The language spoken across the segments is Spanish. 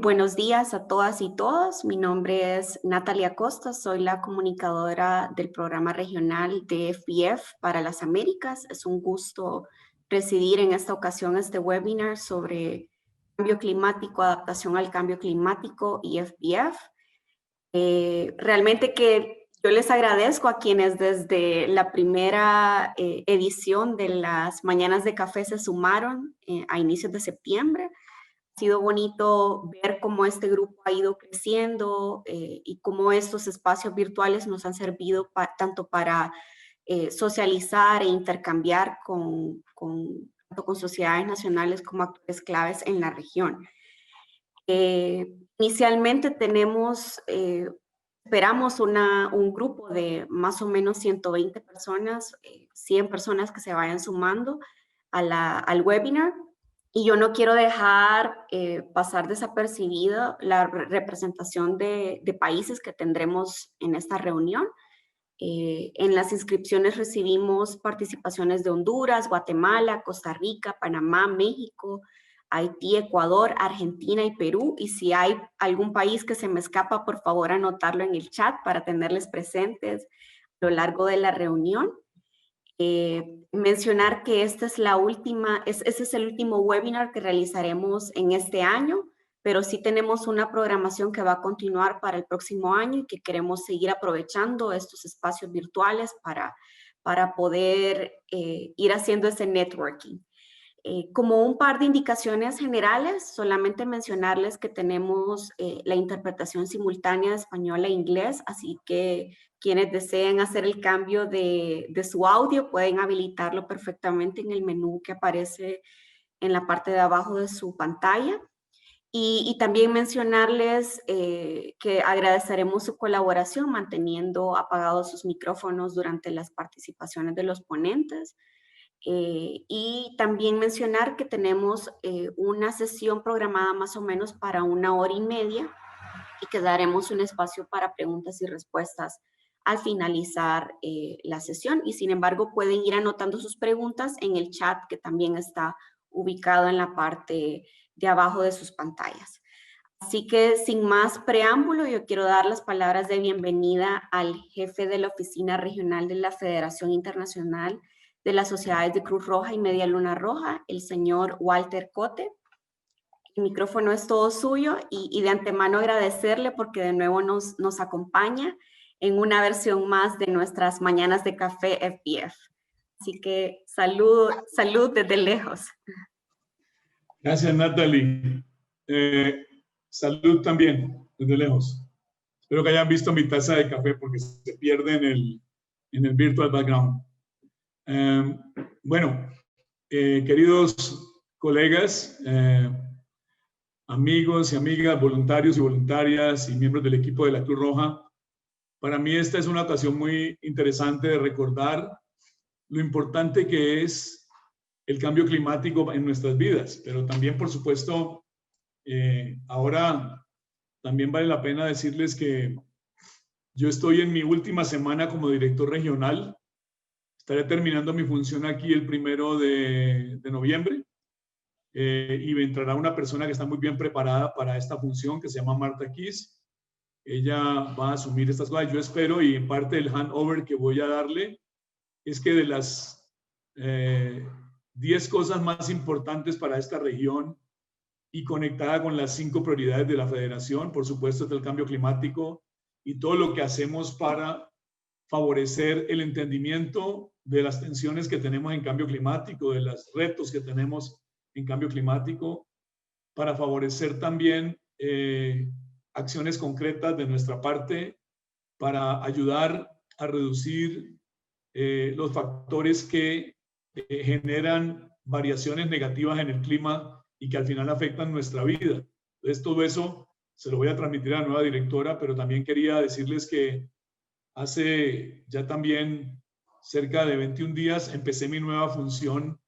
buenos días a todas y todos. Mi nombre es Natalia Costa, soy la comunicadora del programa regional de FBF para las Américas. Es un gusto presidir en esta ocasión este webinar sobre cambio climático, adaptación al cambio climático y FBF. Realmente que yo les agradezco a quienes desde la primera edición de las Mañanas de Café se sumaron a inicios de septiembre. Ha sido bonito ver cómo este grupo ha ido creciendo y cómo estos espacios virtuales nos han servido tanto para socializar e intercambiar tanto con sociedades nacionales como actores claves en la región. Inicialmente esperamos un grupo de más o menos 120 personas, 100 personas que se vayan sumando al webinar. Y yo no quiero dejar pasar desapercibida la representación de países que tendremos en esta reunión. En las inscripciones recibimos participaciones de Honduras, Guatemala, Costa Rica, Panamá, México, Haití, Ecuador, Argentina y Perú. Y si hay algún país que se me escapa, por favor anotarlo en el chat para tenerles presentes a lo largo de la reunión. Mencionar que esta es ese es el último webinar que realizaremos en este año, pero sí tenemos una programación que va a continuar para el próximo año y que queremos seguir aprovechando estos espacios virtuales para poder ir haciendo ese networking. Como un par de indicaciones generales, solamente mencionarles que tenemos la interpretación simultánea de español e inglés, así que quienes deseen hacer el cambio de su audio pueden habilitarlo perfectamente en el menú que aparece en la parte de abajo de su pantalla. Y también mencionarles que agradeceremos su colaboración manteniendo apagados sus micrófonos durante las participaciones de los ponentes. Y también mencionar que tenemos una sesión programada más o menos para 1 hora y media y que daremos un espacio para preguntas y respuestas al finalizar la sesión. Y sin embargo, pueden ir anotando sus preguntas en el chat que también está ubicado en la parte de abajo de sus pantallas. Así que sin más preámbulo, yo quiero dar las palabras de bienvenida al jefe de la Oficina Regional de la Federación Internacional de las Sociedades de Cruz Roja y Media Luna Roja, el señor Walter Cote. El micrófono es todo suyo y de antemano agradecerle porque de nuevo nos acompaña en una versión más de nuestras Mañanas de Café FBF. Así que salud desde lejos. Gracias, Natalie. Salud también, desde lejos. Espero que hayan visto mi taza de café porque se pierde en el virtual background. Bueno, queridos colegas, amigos y amigas, voluntarios y voluntarias y miembros del equipo de la Cruz Roja, para mí esta es una ocasión muy interesante de recordar lo importante que es el cambio climático en nuestras vidas, pero también, por supuesto, ahora también vale la pena decirles que yo estoy en mi última semana como director regional. Estaré terminando mi función aquí el 1 de noviembre y me entrará una persona que está muy bien preparada para esta función que se llama Marta Kiss. Ella va a asumir estas cosas. Yo espero, y en parte del handover que voy a darle, es que de las 10 cosas más importantes para esta región y conectada con las 5 prioridades de la Federación, por supuesto, es el cambio climático y todo lo que hacemos para favorecer el entendimiento de las tensiones que tenemos en cambio climático, de los retos que tenemos en cambio climático, para favorecer también acciones concretas de nuestra parte para ayudar a reducir los factores que generan variaciones negativas en el clima y que al final afectan nuestra vida. Entonces, todo eso se lo voy a transmitir a la nueva directora, pero también quería decirles que hace ya también cerca de 21 días empecé mi nueva función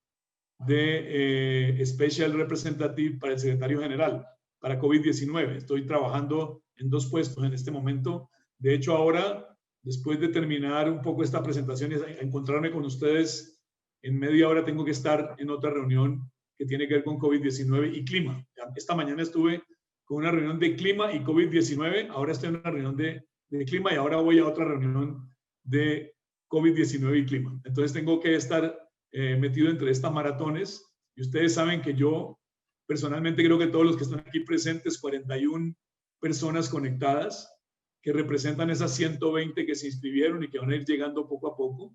de Special Representative para el Secretario General para COVID-19. Estoy trabajando en 2 puestos en este momento. De hecho, ahora, después de terminar un poco esta presentación y encontrarme con ustedes, en media hora tengo que estar en otra reunión que tiene que ver con COVID-19 y clima. Esta mañana estuve con una reunión de clima y COVID-19. Ahora estoy en una reunión de clima y ahora voy a otra reunión de COVID-19 y clima. Entonces tengo que estar metido entre estas maratones y ustedes saben que yo personalmente creo que todos los que están aquí presentes, 41 personas conectadas, que representan esas 120 que se inscribieron y que van a ir llegando poco a poco,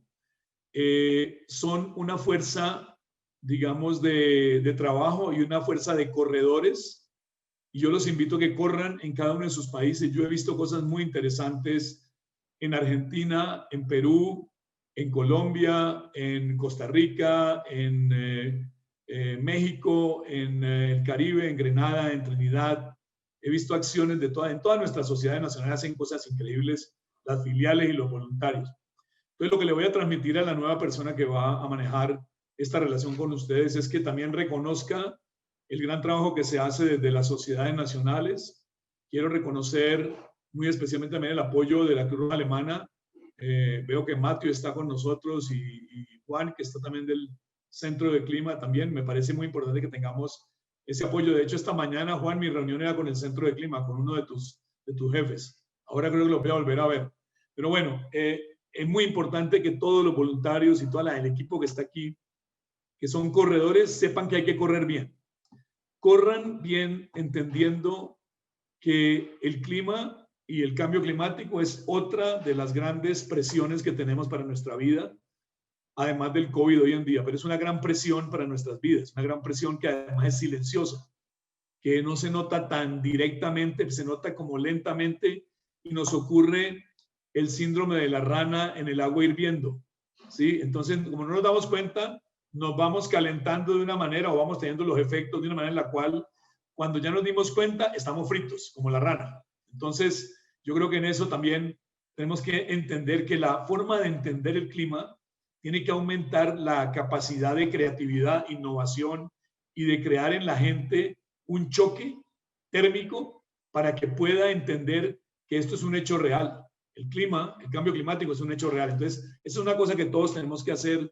son una fuerza, digamos, de trabajo y una fuerza de corredores. Y yo los invito a que corran en cada uno de sus países. Yo he visto cosas muy interesantes en Argentina, en Perú, en Colombia, en Costa Rica, en México, en el Caribe, en Grenada, en Trinidad. He visto acciones en todas nuestras sociedades nacionales, hacen cosas increíbles, las filiales y los voluntarios. Entonces, lo que le voy a transmitir a la nueva persona que va a manejar esta relación con ustedes es que también reconozca el gran trabajo que se hace desde las sociedades nacionales. Quiero reconocer muy especialmente también el apoyo de la Cruz Roja Alemana. Veo que Matthew está con nosotros y Juan, que está también del Centro de Clima también. Me parece muy importante que tengamos ese apoyo. De hecho, esta mañana, Juan, mi reunión era con el Centro de Clima, con uno de tus jefes. Ahora creo que lo voy a volver a ver. Pero bueno, es muy importante que todos los voluntarios y todo el equipo que está aquí, que son corredores, sepan que hay que correr bien. Corran bien entendiendo que el clima y el cambio climático es otra de las grandes presiones que tenemos para nuestra vida, además del COVID hoy en día, pero es una gran presión para nuestras vidas, una gran presión que además es silenciosa, que no se nota tan directamente, se nota como lentamente y nos ocurre el síndrome de la rana en el agua hirviendo, ¿sí? Entonces, como no nos damos cuenta, nos vamos calentando de una manera o vamos teniendo los efectos de una manera en la cual, cuando ya nos dimos cuenta, estamos fritos, como la rana. Entonces, yo creo que en eso también tenemos que entender que la forma de entender el clima tiene que aumentar la capacidad de creatividad, innovación y de crear en la gente un choque térmico para que pueda entender que esto es un hecho real. El clima, el cambio climático es un hecho real. Entonces, esa es una cosa que todos tenemos que hacer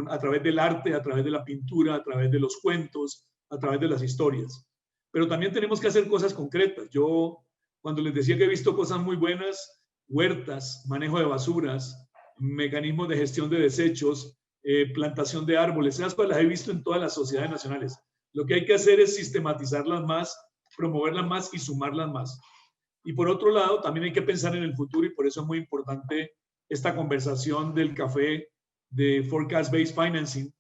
a través del arte, a través de la pintura, a través de los cuentos, a través de las historias. Pero también tenemos que hacer cosas concretas. Yo, cuando les decía que he visto cosas muy buenas, huertas, manejo de basuras, mecanismos de gestión de desechos, plantación de árboles, esas cosas las he visto en todas las sociedades nacionales. Lo que hay que hacer es sistematizarlas más, promoverlas más y sumarlas más. Y por otro lado, también hay que pensar en el futuro y por eso es muy importante esta conversación del café de Forecast-Based Financing,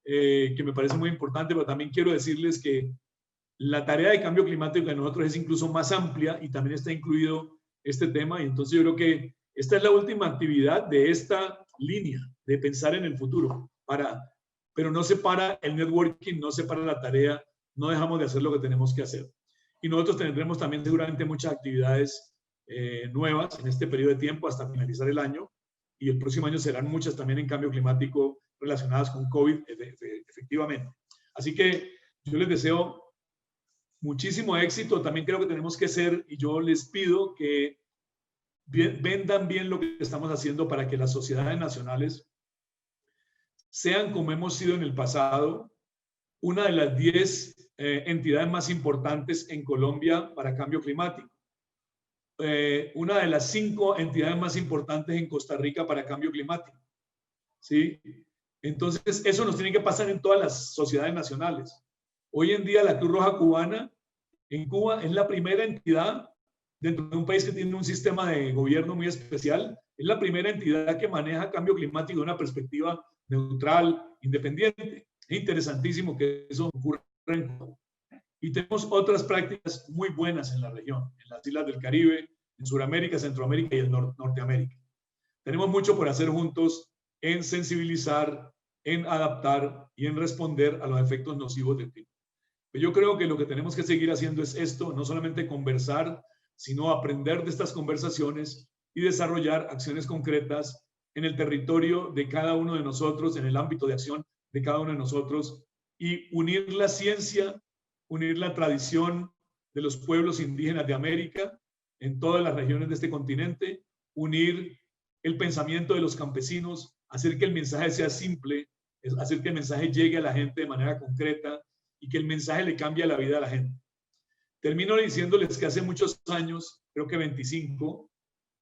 que me parece muy importante, pero también quiero decirles que la tarea de cambio climático de nosotros es incluso más amplia y también está incluido este tema. Y entonces yo creo que esta es la última actividad de esta línea de pensar en el futuro, pero no se para el networking, no se para la tarea, no dejamos de hacer lo que tenemos que hacer. Y nosotros tendremos también seguramente muchas actividades nuevas en este periodo de tiempo hasta finalizar el año. Y el próximo año serán muchas también en cambio climático relacionadas con COVID, efectivamente. Así que yo les deseo muchísimo éxito. También creo que tenemos que ser, y yo les pido que vendan bien lo que estamos haciendo para que las sociedades nacionales sean, como hemos sido en el pasado, una de las 10 entidades más importantes en Colombia para cambio climático. Una de las 5 entidades más importantes en Costa Rica para cambio climático. ¿Sí? Entonces, eso nos tiene que pasar en todas las sociedades nacionales. Hoy en día, la Cruz Roja Cubana en Cuba es la primera entidad dentro de un país que tiene un sistema de gobierno muy especial. Es la primera entidad que maneja cambio climático de una perspectiva neutral, independiente. Es interesantísimo que eso ocurra en Cuba. Y tenemos otras prácticas muy buenas en la región, en las islas del Caribe, en Sudamérica, Centroamérica y en Norteamérica. Tenemos mucho por hacer juntos en sensibilizar, en adaptar y en responder a los efectos nocivos del clima. Pero yo creo que lo que tenemos que seguir haciendo es esto, no solamente conversar, sino aprender de estas conversaciones y desarrollar acciones concretas en el territorio de cada uno de nosotros, en el ámbito de acción de cada uno de nosotros, y unir la ciencia, unir la tradición de los pueblos indígenas de América en todas las regiones de este continente, unir el pensamiento de los campesinos, hacer que el mensaje sea simple, hacer que el mensaje llegue a la gente de manera concreta y que el mensaje le cambie la vida a la gente. Termino diciéndoles que hace muchos años, creo que 25,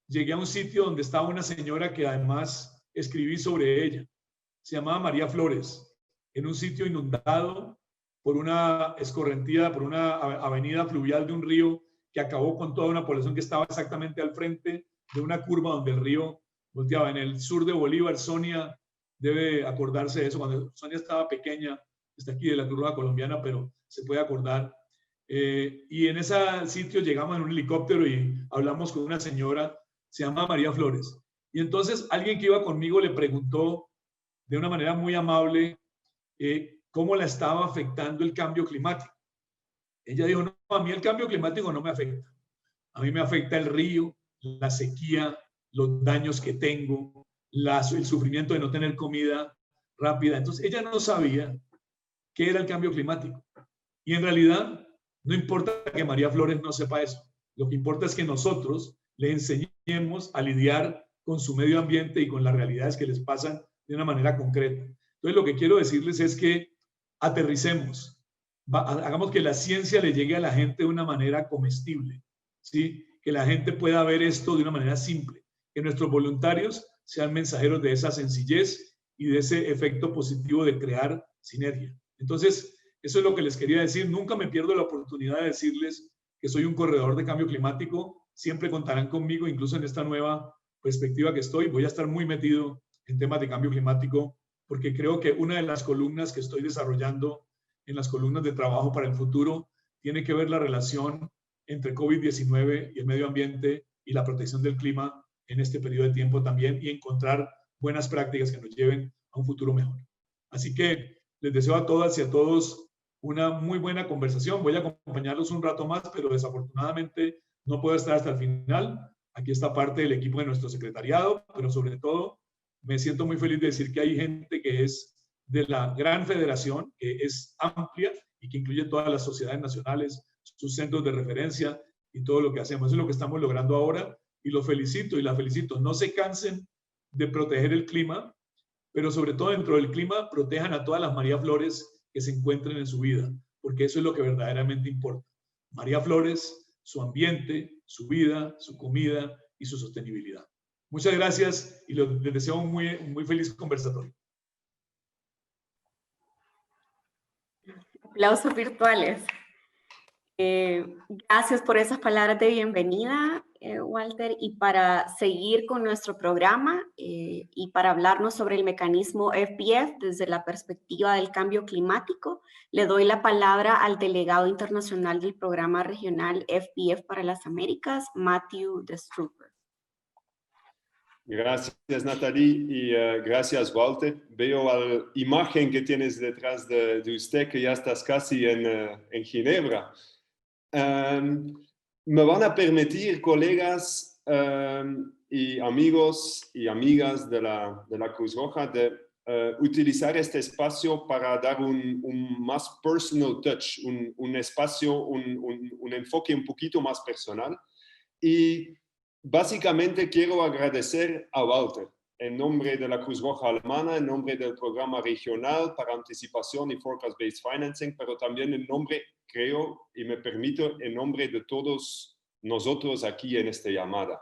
llegué a un sitio donde estaba una señora que además escribí sobre ella. Se llamaba María Flores, en un sitio inundado por una escorrentía, por una avenida fluvial de un río que acabó con toda una población que estaba exactamente al frente de una curva donde el río volteaba. En el sur de Bolívar, Sonia debe acordarse de eso. Cuando Sonia estaba pequeña, está aquí de la Cruz Roja Colombiana, pero se puede acordar. Y en ese sitio llegamos en un helicóptero y hablamos con una señora, se llama María Flores. Y entonces alguien que iba conmigo le preguntó de una manera muy amable cómo la estaba afectando el cambio climático. Ella dijo, no, a mí el cambio climático no me afecta. A mí me afecta el río, la sequía, los daños que tengo, el sufrimiento de no tener comida rápida. Entonces ella no sabía qué era el cambio climático. Y en realidad no importa que María Flores no sepa eso. Lo que importa es que nosotros le enseñemos a lidiar con su medio ambiente y con las realidades que les pasan de una manera concreta. Entonces lo que quiero decirles es que aterricemos, hagamos que la ciencia le llegue a la gente de una manera comestible, ¿sí? Que la gente pueda ver esto de una manera simple, que nuestros voluntarios sean mensajeros de esa sencillez y de ese efecto positivo de crear sinergia. Entonces, eso es lo que les quería decir. Nunca me pierdo la oportunidad de decirles que soy un corredor de cambio climático. Siempre contarán conmigo, incluso en esta nueva perspectiva que estoy. Voy a estar muy metido en temas de cambio climático, porque creo que una de las columnas que estoy desarrollando en las columnas de trabajo para el futuro tiene que ver la relación entre COVID-19 y el medio ambiente y la protección del clima en este periodo de tiempo también, y encontrar buenas prácticas que nos lleven a un futuro mejor. Así que les deseo a todas y a todos una muy buena conversación. Voy a acompañarlos un rato más, pero desafortunadamente no puedo estar hasta el final. Aquí está parte del equipo de nuestro secretariado, pero sobre todo me siento muy feliz de decir que hay gente que es de la gran federación, que es amplia y que incluye todas las sociedades nacionales, sus centros de referencia y todo lo que hacemos. Eso es lo que estamos logrando ahora y los felicito y las felicito. No se cansen de proteger el clima, pero sobre todo dentro del clima protejan a todas las María Flores que se encuentren en su vida, porque eso es lo que verdaderamente importa. María Flores, su ambiente, su vida, su comida y su sostenibilidad. Muchas gracias y les deseo un muy feliz conversatorio. Aplausos virtuales. Gracias por esas palabras de bienvenida, Walter. Y para seguir con nuestro programa y para hablarnos sobre el mecanismo FBF desde la perspectiva del cambio climático, le doy la palabra al delegado internacional del programa regional FBF para las Américas, Matthew Destrooper. Gracias, Nathalie, y gracias, Walter. Veo la imagen que tienes detrás de usted, que ya estás casi en Ginebra. Me van a permitir, colegas y amigos y amigas de la Cruz Roja, de utilizar este espacio para dar un más personal touch, un espacio, un enfoque un poquito más personal. Y básicamente quiero agradecer a Walter en nombre de la Cruz Roja Alemana, en nombre del programa regional para anticipación y forecast-based financing, pero también en nombre, creo, y me permito, en nombre de todos nosotros aquí en esta llamada.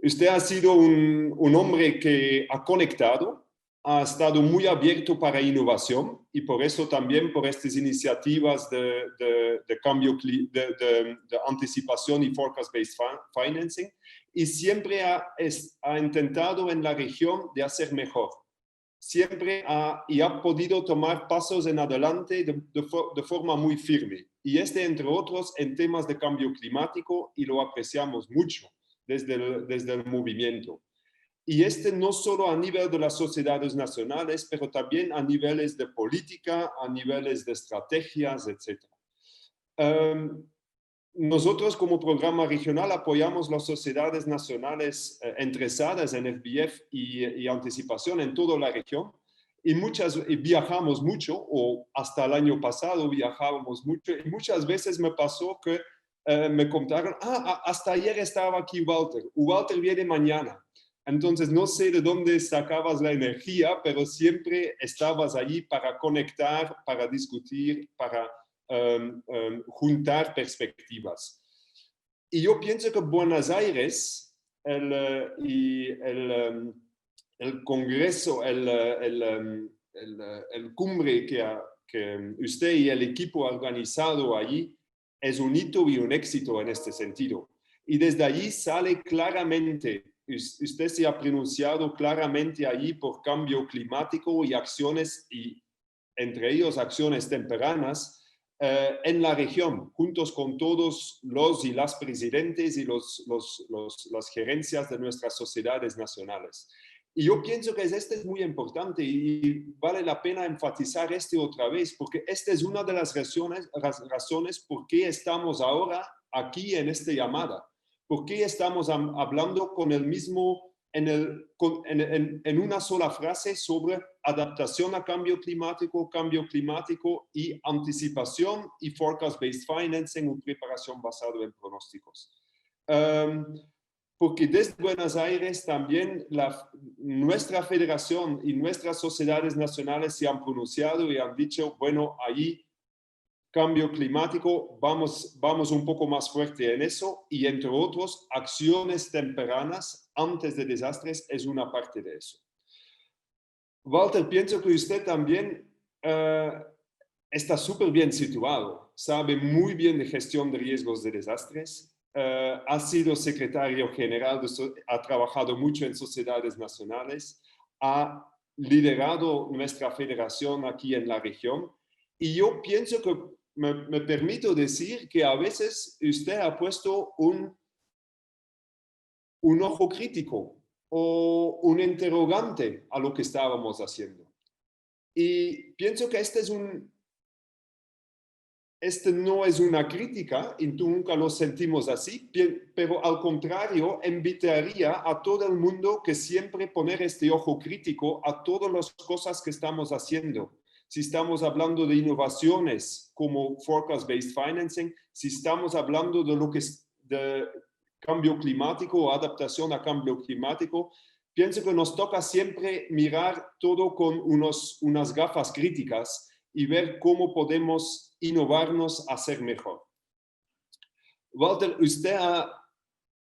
Usted ha sido un hombre que ha conectado, ha estado muy abierto para innovación y por eso también por estas iniciativas de cambio, de anticipación y forecast-based financing, y siempre ha intentado en la región de hacer mejor. Siempre ha podido tomar pasos en adelante de forma muy firme. Y entre otros, en temas de cambio climático, y lo apreciamos mucho desde el movimiento. Y no solo a nivel de las sociedades nacionales, pero también a niveles de política, a niveles de estrategias, etc. Nosotros como programa regional apoyamos las sociedades nacionales interesadas en FBF y anticipación en toda la región. Y viajamos mucho, o hasta el año pasado viajábamos mucho, y muchas veces me pasó que me contaron, hasta ayer estaba aquí Walter, Walter viene mañana. Entonces, no sé de dónde sacabas la energía, pero siempre estabas allí para conectar, para discutir, para juntar perspectivas. Y yo pienso que Buenos Aires el congreso, el cumbre que usted y el equipo han organizado allí es un hito y un éxito en este sentido. Y desde allí sale claramente, usted se ha pronunciado claramente allí por cambio climático y acciones, y entre ellos acciones tempranas, en la región, juntos con todos los y las presidentes y las gerencias de nuestras sociedades nacionales. Y yo pienso que este es muy importante y vale la pena enfatizar otra vez, porque esta es una de las razones por qué estamos ahora aquí en esta llamada. ¿Por qué estamos hablando con el mismo, en una sola frase sobre adaptación a cambio climático y anticipación y forecast-based financing o preparación basada en pronósticos? Porque desde Buenos Aires también nuestra federación y nuestras sociedades nacionales se han pronunciado y han dicho, bueno, ahí cambio climático, vamos un poco más fuerte en eso, y entre otros, acciones tempranas antes de desastres es una parte de eso. Walter, pienso que usted también está súper bien situado, sabe muy bien de gestión de riesgos de desastres, ha sido secretario general, ha trabajado mucho en sociedades nacionales, ha liderado nuestra federación aquí en la región, y yo pienso que me permito decir que a veces usted ha puesto un ojo crítico o un interrogante a lo que estábamos haciendo. Y pienso que este no es una crítica, y nunca lo sentimos así, pero al contrario, invitaría a todo el mundo que siempre poner este ojo crítico a todas las cosas que estamos haciendo. Si estamos hablando de innovaciones como forecast-based financing, si estamos hablando de lo que es de cambio climático o adaptación a cambio climático, pienso que nos toca siempre mirar todo con unas gafas críticas y ver cómo podemos innovarnos a ser mejor. Walter, usted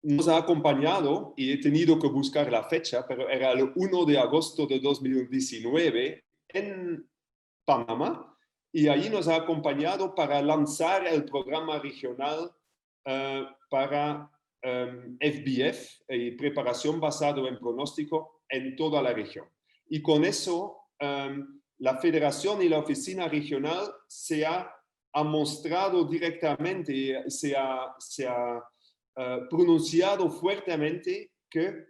nos ha acompañado, y he tenido que buscar la fecha, pero era el 1 de agosto de 2019 en Panamá, y ahí nos ha acompañado para lanzar el programa regional para FBF y preparación basado en pronóstico en toda la región. Y con eso la federación y la oficina regional se ha mostrado directamente, se ha pronunciado fuertemente que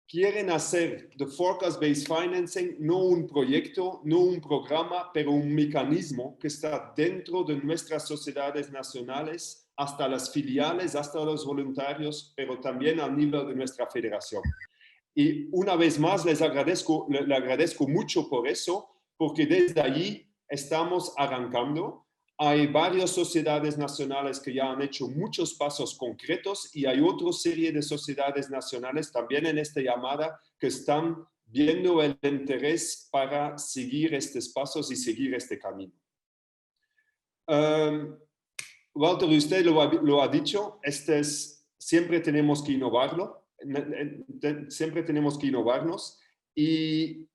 quieren hacer de forecast-based financing no un proyecto, no un programa, pero un mecanismo que está dentro de nuestras sociedades nacionales, hasta las filiales, hasta los voluntarios, pero también a nivel de nuestra federación. Y una vez más le agradezco mucho por eso, porque desde allí estamos arrancando. Hay varias sociedades nacionales que ya han hecho muchos pasos concretos y hay otra serie de sociedades nacionales también en esta llamada que están viendo el interés para seguir estos pasos y seguir este camino. Walter, usted lo ha dicho, siempre tenemos que innovarlo, siempre tenemos que innovarnos, y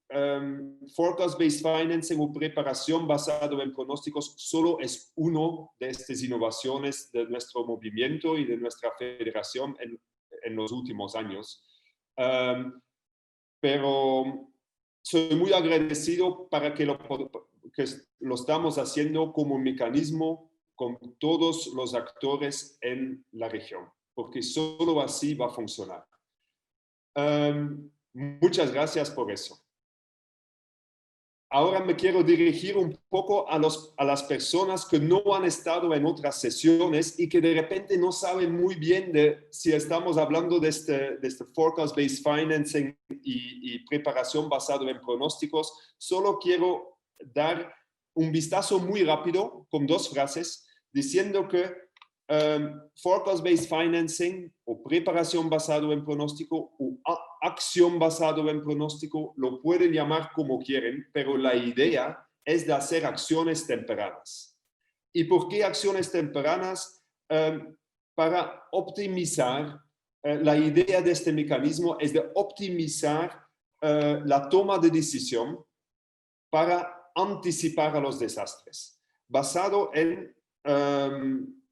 forecast-based financing o preparación basado en pronósticos solo es uno de estas innovaciones de nuestro movimiento y de nuestra federación en los últimos años. Pero soy muy agradecido para que lo estamos haciendo como un mecanismo con todos los actores en la región, porque solo así va a funcionar. Muchas gracias por eso. Ahora me quiero dirigir un poco a las personas que no han estado en otras sesiones y que de repente no saben muy bien de si estamos hablando de este forecast-based financing y preparación basado en pronósticos. Solo quiero dar un vistazo muy rápido con dos frases diciendo que forecast-based financing o preparación basado en pronóstico o acción basado en pronóstico, lo pueden llamar como quieren, pero la idea es de hacer acciones tempranas. ¿Y por qué acciones tempranas? Para optimizar, la idea de este mecanismo es de optimizar la toma de decisión para anticipar a los desastres, basado en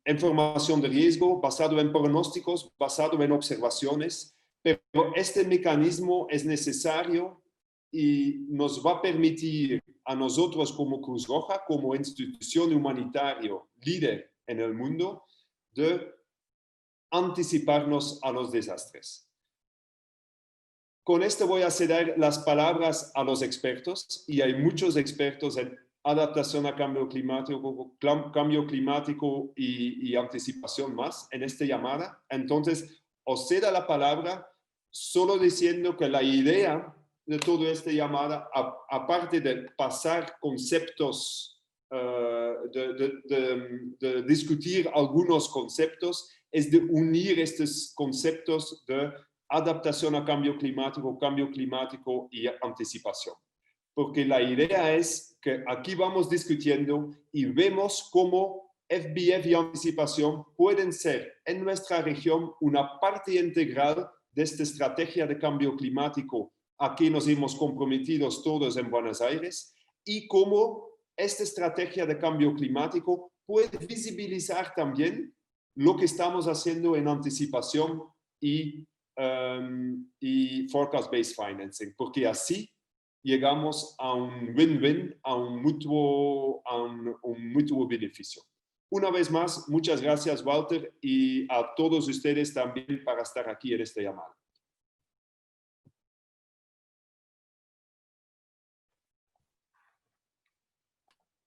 información de riesgo, basado en pronósticos, basado en observaciones, pero este mecanismo es necesario y nos va a permitir a nosotros como Cruz Roja, como institución humanitaria líder en el mundo, de anticiparnos a los desastres. Con esto voy a ceder las palabras a los expertos, y hay muchos expertos en adaptación a cambio climático y anticipación más en esta llamada. Entonces, os cedo la palabra solo diciendo que la idea de toda esta llamada, aparte de pasar conceptos, de discutir algunos conceptos, es de unir estos conceptos de adaptación a cambio climático y anticipación. Porque la idea es que aquí vamos discutiendo y vemos cómo FBF y anticipación pueden ser en nuestra región una parte integral de esta estrategia de cambio climático a que nos hemos comprometido todos en Buenos Aires, y cómo esta estrategia de cambio climático puede visibilizar también lo que estamos haciendo en anticipación y forecast-based financing, porque así llegamos a un win-win, a un mutuo beneficio. Una vez más, muchas gracias, Walter, y a todos ustedes también para estar aquí en esta llamada.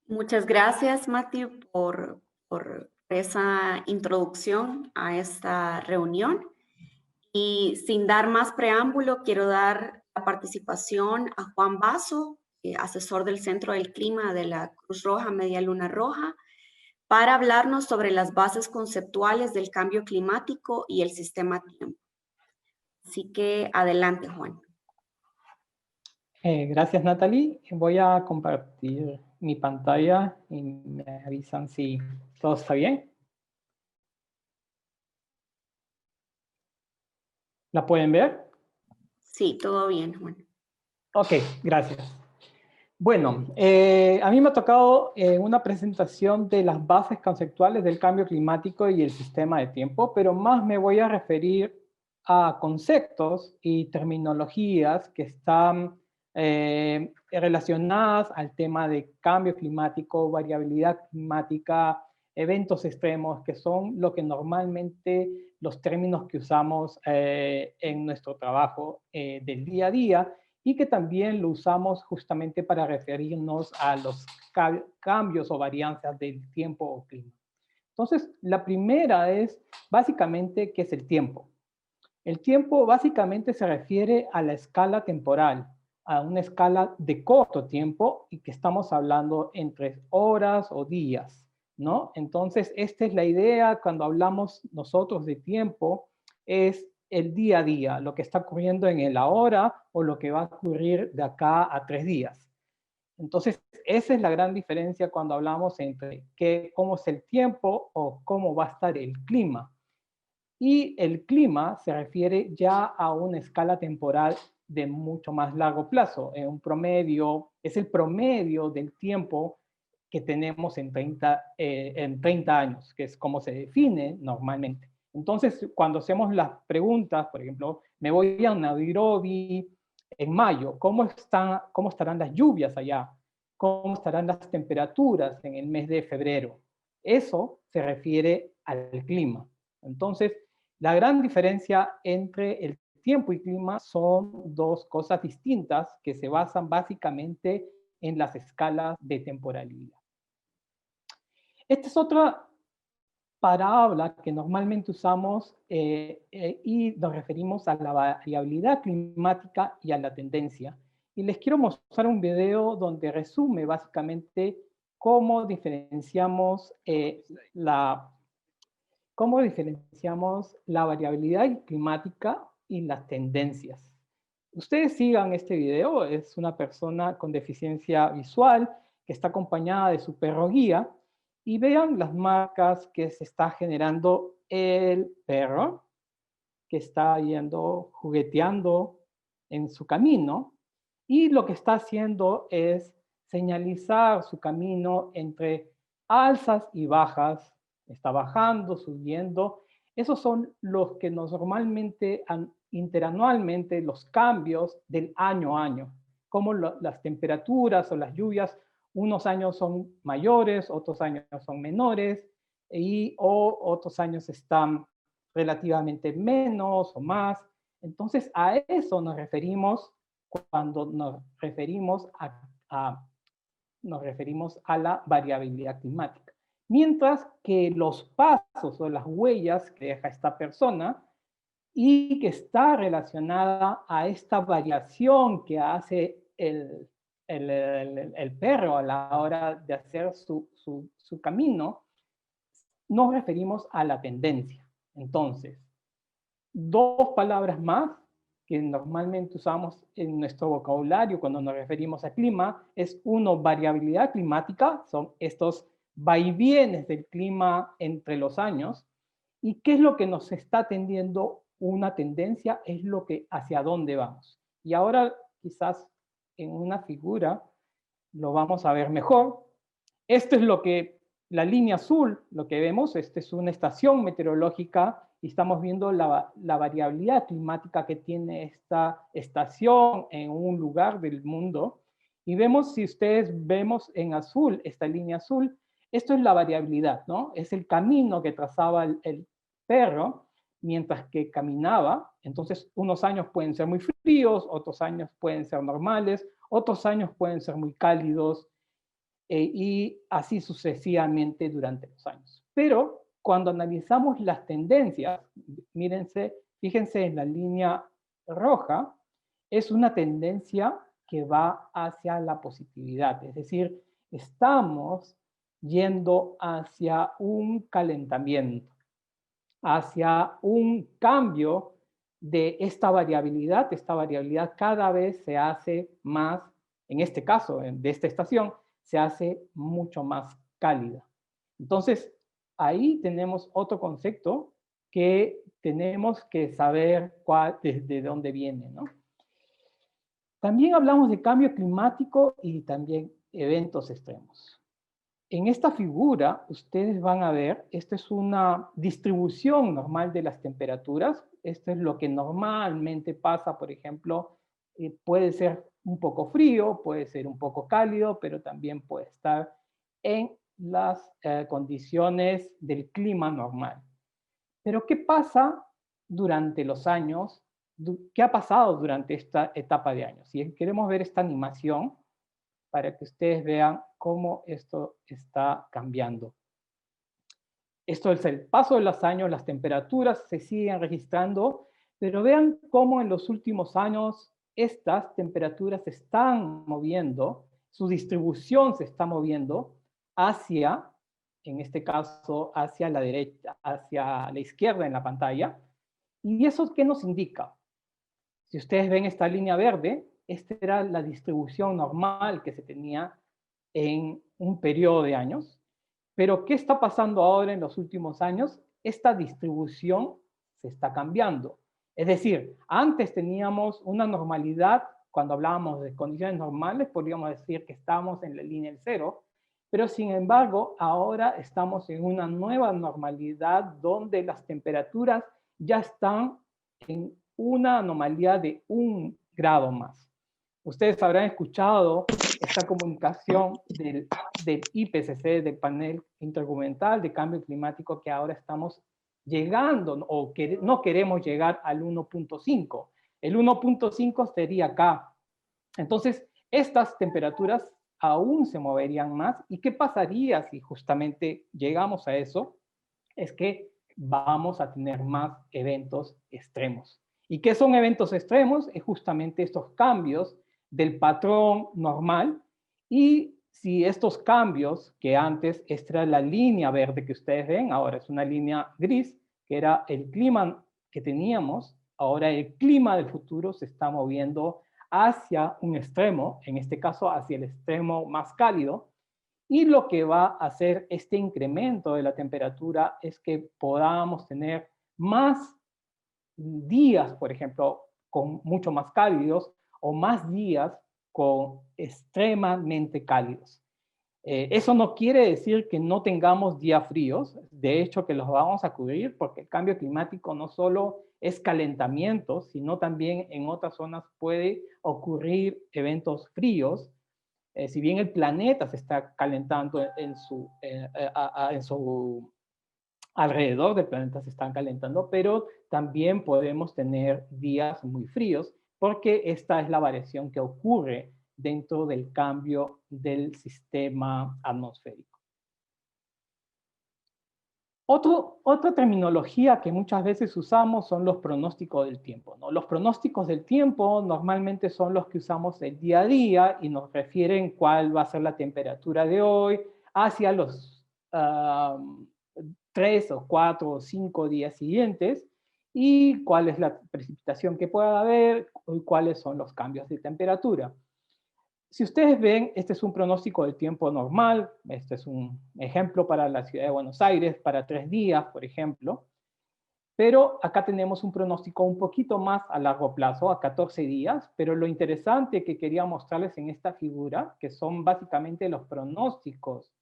Muchas gracias, Matthew, por esa introducción a esta reunión. Y sin dar más preámbulo, quiero dar la participación a Juan Basso, asesor del Centro del Clima de la Cruz Roja Media Luna Roja, para hablarnos sobre las bases conceptuales del cambio climático y el sistema tiempo. Así que adelante, Juan. Gracias, Natalie. Voy a compartir mi pantalla y me avisan si todo está bien. ¿La pueden ver? Sí, todo bien, Juan. Ok, gracias. Bueno, a mí me ha tocado una presentación de las bases conceptuales del cambio climático y el sistema de tiempo, pero más me voy a referir a conceptos y terminologías que están relacionadas al tema de cambio climático, variabilidad climática, eventos extremos, que son lo que normalmente los términos que usamos en nuestro trabajo del día a día, y que también lo usamos justamente para referirnos a los cambios o varianzas del tiempo o clima. Entonces, la primera es básicamente qué es el tiempo. El tiempo básicamente se refiere a la escala temporal, a una escala de corto tiempo, y que estamos hablando entre horas o días, ¿no? Entonces, esta es la idea cuando hablamos nosotros de tiempo, es el día a día, lo que está ocurriendo en el ahora o lo que va a ocurrir de acá a 3 días. Entonces, esa es la gran diferencia cuando hablamos entre cómo es el tiempo o cómo va a estar el clima. Y el clima se refiere ya a una escala temporal de mucho más largo plazo. Un promedio, es el promedio del tiempo que tenemos en 30 años, que es como se define normalmente. Entonces, cuando hacemos las preguntas, por ejemplo, me voy a Nairobi en mayo, ¿cómo estarán las lluvias allá? ¿Cómo estarán las temperaturas en el mes de febrero? Eso se refiere al clima. Entonces, la gran diferencia entre el tiempo y clima son dos cosas distintas que se basan básicamente en las escalas de temporalidad. Esta es otra parábola que normalmente usamos y nos referimos a la variabilidad climática y a la tendencia. Y les quiero mostrar un video donde resume básicamente cómo diferenciamos la variabilidad climática y las tendencias. Ustedes sigan este video, es una persona con deficiencia visual que está acompañada de su perro guía, y vean las marcas que se está generando el perro, que está yendo, jugueteando en su camino, y lo que está haciendo es señalizar su camino entre alzas y bajas, está bajando, subiendo. Esos son los que normalmente, interanualmente, los cambios del año a año, como las temperaturas o las lluvias, unos años son mayores, otros años son menores, o otros años están relativamente menos o más. Entonces, a eso nos referimos cuando nos referimos a la variabilidad climática. Mientras que los pasos o las huellas que deja esta persona y que está relacionada a esta variación que hace el perro a la hora de hacer su camino, nos referimos a la tendencia. Entonces, dos palabras más que normalmente usamos en nuestro vocabulario cuando nos referimos a clima es uno, variabilidad climática, son estos vaivienes del clima entre los años, y qué es lo que nos está tendiendo una tendencia, es lo que hacia dónde vamos. Y ahora quizás en una figura lo vamos a ver mejor. Esto es lo que la línea azul, lo que vemos, esta es una estación meteorológica y estamos viendo la variabilidad climática que tiene esta estación en un lugar del mundo. Y vemos, si ustedes vemos en azul, esta línea azul, esto es la variabilidad, ¿no? Es el camino que trazaba el perro mientras que caminaba. Entonces, unos años pueden ser muy fríos, otros años pueden ser normales, otros años pueden ser muy cálidos, y así sucesivamente durante los años. Pero cuando analizamos las tendencias, fíjense en la línea roja, es una tendencia que va hacia la positividad, es decir, estamos yendo hacia un calentamiento, hacia un cambio de esta variabilidad cada vez se hace más, en este caso, de esta estación, se hace mucho más cálida. Entonces, ahí tenemos otro concepto que tenemos que saber desde dónde viene, ¿no? También hablamos de cambio climático y también eventos extremos. En esta figura, ustedes van a ver, esta es una distribución normal de las temperaturas. Esto es lo que normalmente pasa, por ejemplo, puede ser un poco frío, puede ser un poco cálido, pero también puede estar en las condiciones del clima normal. Pero ¿qué pasa durante los años? ¿Qué ha pasado durante esta etapa de años? Si queremos ver esta animación, para que ustedes vean cómo esto está cambiando. Esto es el paso de los años, las temperaturas se siguen registrando, pero vean cómo en los últimos años estas temperaturas se están moviendo, su distribución se está moviendo hacia, en este caso, hacia la derecha, hacia la izquierda en la pantalla. ¿Y eso qué nos indica? Si ustedes ven esta línea verde, esta era la distribución normal que se tenía en un periodo de años. Pero ¿qué está pasando ahora en los últimos años? Esta distribución se está cambiando. Es decir, antes teníamos una normalidad, cuando hablábamos de condiciones normales, podríamos decir que estábamos en la línea del cero, pero sin embargo, ahora estamos en una nueva normalidad donde las temperaturas ya están en una anomalía de 1 grado más. Ustedes habrán escuchado esta comunicación del IPCC, del Panel Intergubernamental de Cambio Climático, que ahora estamos llegando, o que no queremos llegar al 1.5. El 1.5 sería acá. Entonces, estas temperaturas aún se moverían más. ¿Y qué pasaría si justamente llegamos a eso? Es que vamos a tener más eventos extremos. ¿Y qué son eventos extremos? Es justamente estos cambios del patrón normal, y si estos cambios, que antes esta era la línea verde que ustedes ven, ahora es una línea gris, que era el clima que teníamos, ahora el clima del futuro se está moviendo hacia un extremo, en este caso hacia el extremo más cálido, Y lo que va a hacer este incremento de la temperatura es que podamos tener más días, por ejemplo, con mucho más cálidos, o más días con extremadamente cálidos. Eso no quiere decir que no tengamos días fríos, de hecho que los vamos a cubrir, porque el cambio climático no solo es calentamiento, sino también en otras zonas puede ocurrir eventos fríos. Si bien el planeta se está calentando en su alrededor del planeta se están calentando, pero también podemos tener días muy fríos, porque esta es la variación que ocurre dentro del cambio del sistema atmosférico. Otra terminología que muchas veces usamos son los pronósticos del tiempo, ¿no? Los pronósticos del tiempo normalmente son los que usamos el día a día y nos refieren cuál va a ser la temperatura de hoy hacia los 3 o 4 o 5 días siguientes, y cuál es la precipitación que pueda haber y cuáles son los cambios de temperatura. Si ustedes ven, este es un pronóstico del tiempo normal, este es un ejemplo para la ciudad de Buenos Aires, para 3 días, por ejemplo, pero acá tenemos un pronóstico un poquito más a largo plazo, a 14 días, pero lo interesante que quería mostrarles en esta figura, que son básicamente los pronósticos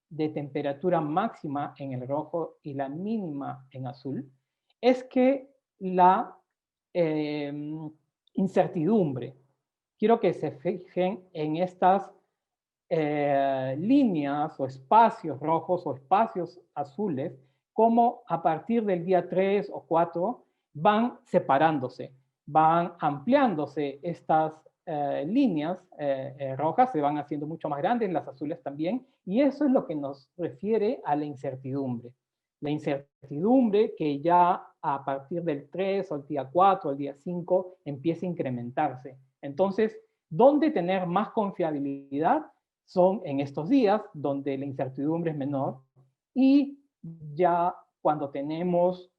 de temperatura máxima en el rojo y la mínima en azul, es que la incertidumbre, quiero que se fijen en estas líneas o espacios rojos o espacios azules, como a partir del día 3 o 4 van separándose, van ampliándose estas líneas rojas, se van haciendo mucho más grandes, las azules también, y eso es lo que nos refiere a la incertidumbre. La incertidumbre que ya a partir del 3 o el día 4 o el día 5 empieza a incrementarse. Entonces, ¿dónde tener más confiabilidad? Son en estos días donde la incertidumbre es menor, y ya cuando tenemos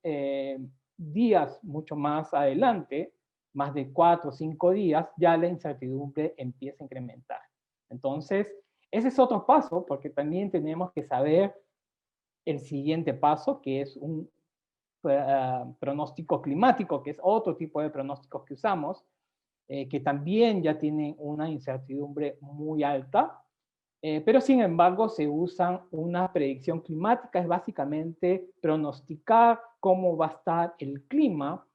días mucho más adelante, más de 4 o 5 días, ya la incertidumbre empieza a incrementar. Entonces, ese es otro paso, porque también tenemos que saber el siguiente paso, que es un pronóstico climático, que es otro tipo de pronósticos que usamos, que también ya tienen una incertidumbre muy alta, pero sin embargo se usan una predicción climática, es básicamente pronosticar cómo va a estar el clima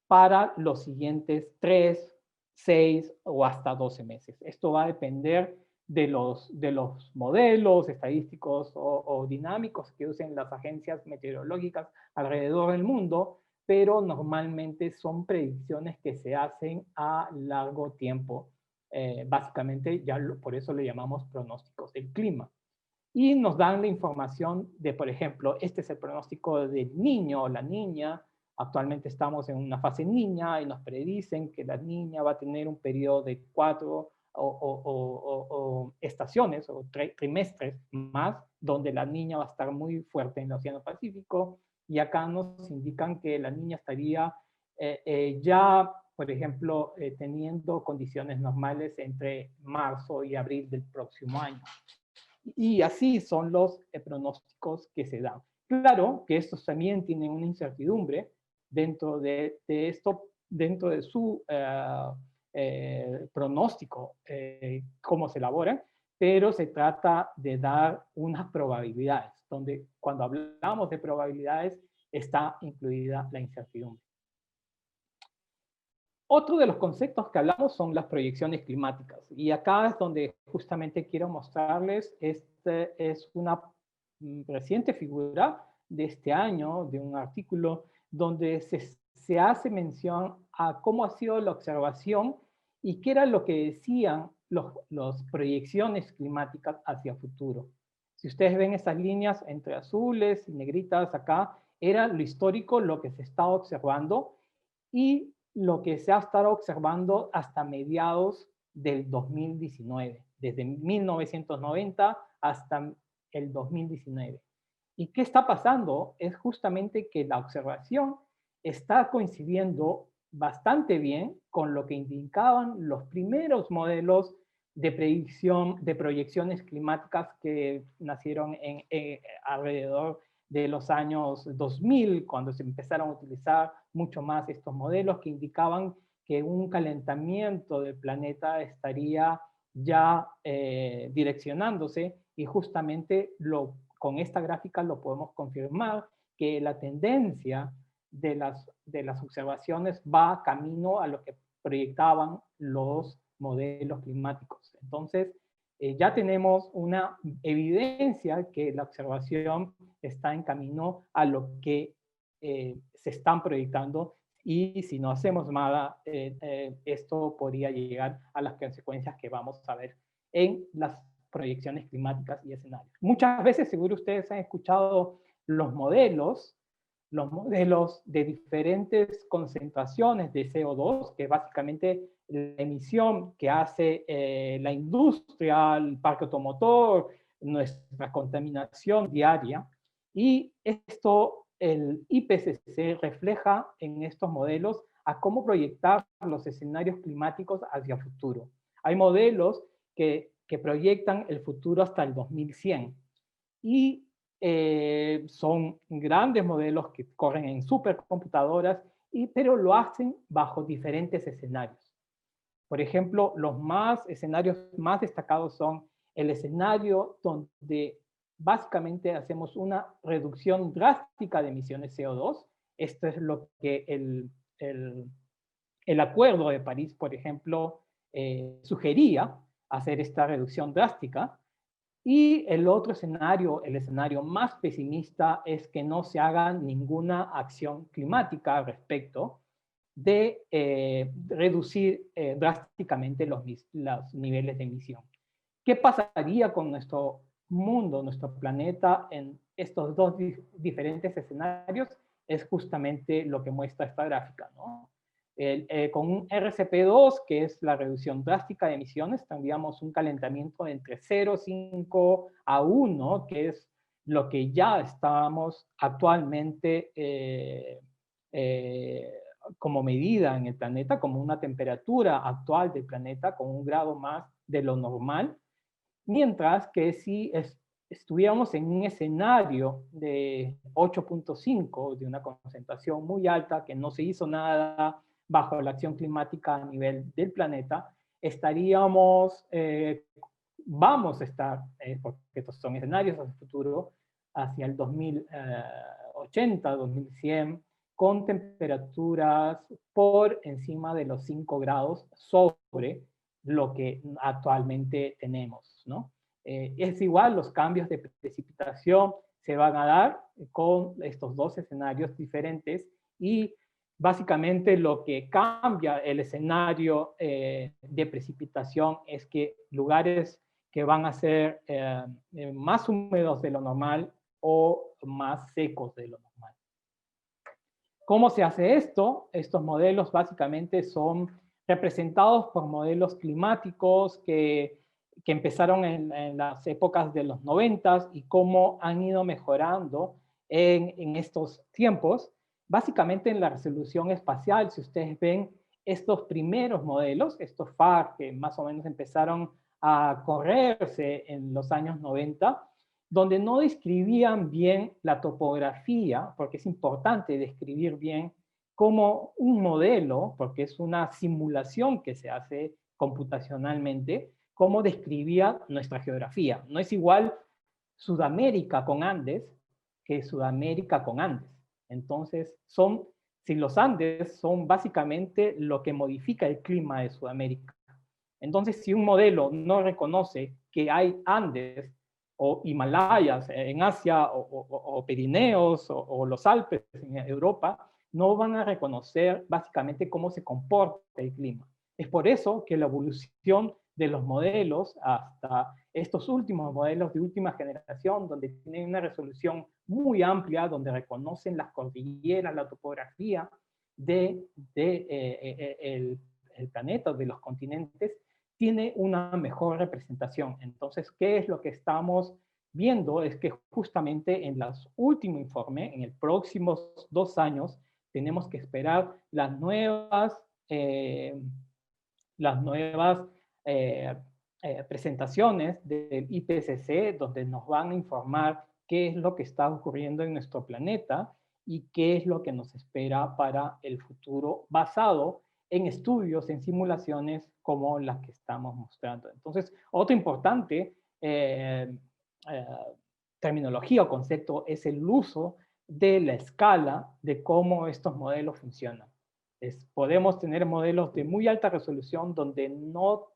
para los siguientes 3, 6 o hasta 12 meses. Esto va a depender de los modelos estadísticos o dinámicos que usen las agencias meteorológicas alrededor del mundo, pero normalmente son predicciones que se hacen a largo tiempo. Básicamente, por eso le llamamos pronósticos del clima. Y nos dan la información de, por ejemplo, este es el pronóstico del niño o la niña. Actualmente estamos en una fase niña y nos predicen que la niña va a tener un periodo de 4 estaciones o trimestres más, donde la niña va a estar muy fuerte en el Océano Pacífico, y acá nos indican que la niña estaría ya, por ejemplo, teniendo condiciones normales entre marzo y abril del próximo año. Y así son los pronósticos que se dan. Claro que estos también tienen una incertidumbre dentro de esto, dentro de su pronóstico, cómo se elabora, pero se trata de dar unas probabilidades, donde cuando hablamos de probabilidades está incluida la incertidumbre. Otro de los conceptos que hablamos son las proyecciones climáticas, y acá es donde justamente quiero mostrarles, es una reciente figura de este año, de un artículo donde se hace mención a cómo ha sido la observación y qué era lo que decían las proyecciones climáticas hacia el futuro. Si ustedes ven estas líneas entre azules y negritas acá, era lo histórico, lo que se estaba observando, y lo que se ha estado observando hasta mediados del 2019, desde 1990 hasta el 2019. ¿Y qué está pasando? Es justamente que la observación está coincidiendo bastante bien con lo que indicaban los primeros modelos de proyecciones climáticas que nacieron alrededor de los años 2000, cuando se empezaron a utilizar mucho más estos modelos que indicaban que un calentamiento del planeta estaría ya direccionándose, y justamente con esta gráfica lo podemos confirmar, que la tendencia de las observaciones va camino a lo que proyectaban los modelos climáticos. Entonces, ya tenemos una evidencia que la observación está en camino a lo que se están proyectando, y si no hacemos nada, esto podría llegar a las consecuencias que vamos a ver en las proyecciones climáticas y escenarios. Muchas veces, seguro ustedes han escuchado los modelos de diferentes concentraciones de CO2, que básicamente la emisión que hace la industria, el parque automotor, nuestra contaminación diaria. Y esto, el IPCC refleja en estos modelos a cómo proyectar los escenarios climáticos hacia el futuro. Hay modelos que proyectan el futuro hasta el 2100. Y son grandes modelos que corren en supercomputadoras, pero lo hacen bajo diferentes escenarios. Por ejemplo, los escenarios más destacados son el escenario donde básicamente hacemos una reducción drástica de emisiones CO2. Esto es lo que el Acuerdo de París, por ejemplo, sugería, hacer esta reducción drástica. Y el otro escenario, el escenario más pesimista, es que no se haga ninguna acción climática al respecto de reducir drásticamente los niveles de emisión. ¿Qué pasaría con nuestro mundo, nuestro planeta, en estos dos diferentes escenarios? Es justamente lo que muestra esta gráfica, ¿no? Con un RCP2, que es la reducción drástica de emisiones, tendríamos un calentamiento de entre 0,5 a 1, que es lo que ya estamos actualmente como medida en el planeta, como una temperatura actual del planeta, con 1 grado más de lo normal. Mientras que si estuviéramos en un escenario de 8.5, de una concentración muy alta, que no se hizo nada bajo la acción climática a nivel del planeta, vamos a estar, porque estos son escenarios hacia el futuro, hacia el 2080, 2100, con temperaturas por encima de los 5 grados sobre lo que actualmente tenemos, ¿no? Es igual, los cambios de precipitación se van a dar con estos dos escenarios diferentes, y básicamente lo que cambia el escenario de precipitación es que lugares que van a ser más húmedos de lo normal o más secos de lo normal. ¿Cómo se hace esto? Estos modelos básicamente son representados por modelos climáticos que empezaron en las épocas de los 90 y cómo han ido mejorando en estos tiempos. Básicamente en la resolución espacial, si ustedes ven estos primeros modelos, estos FAR que más o menos empezaron a correrse en los años 90, donde no describían bien la topografía, porque es importante describir bien cómo un modelo, porque es una simulación que se hace computacionalmente, cómo describía nuestra geografía. No es igual Sudamérica con Andes que Sudamérica con Andes. Entonces, si los Andes son básicamente lo que modifica el clima de Sudamérica. Entonces, si un modelo no reconoce que hay Andes o Himalayas en Asia, o Pirineos, o los Alpes en Europa, no van a reconocer básicamente cómo se comporta el clima. Es por eso que la evolución de los modelos hasta estos últimos modelos de última generación, donde tienen una resolución muy amplia, donde reconocen las cordilleras, la topografía del planeta, de los continentes, tiene una mejor representación. Entonces, ¿qué es lo que estamos viendo? Es que justamente en los últimos informes, en el próximos 2 años, tenemos que esperar las nuevas presentaciones del IPCC, donde nos van a informar qué es lo que está ocurriendo en nuestro planeta y qué es lo que nos espera para el futuro, basado en estudios, en simulaciones como las que estamos mostrando. Entonces, otro importante terminología o concepto es el uso de la escala de cómo estos modelos funcionan. Podemos tener modelos de muy alta resolución donde no,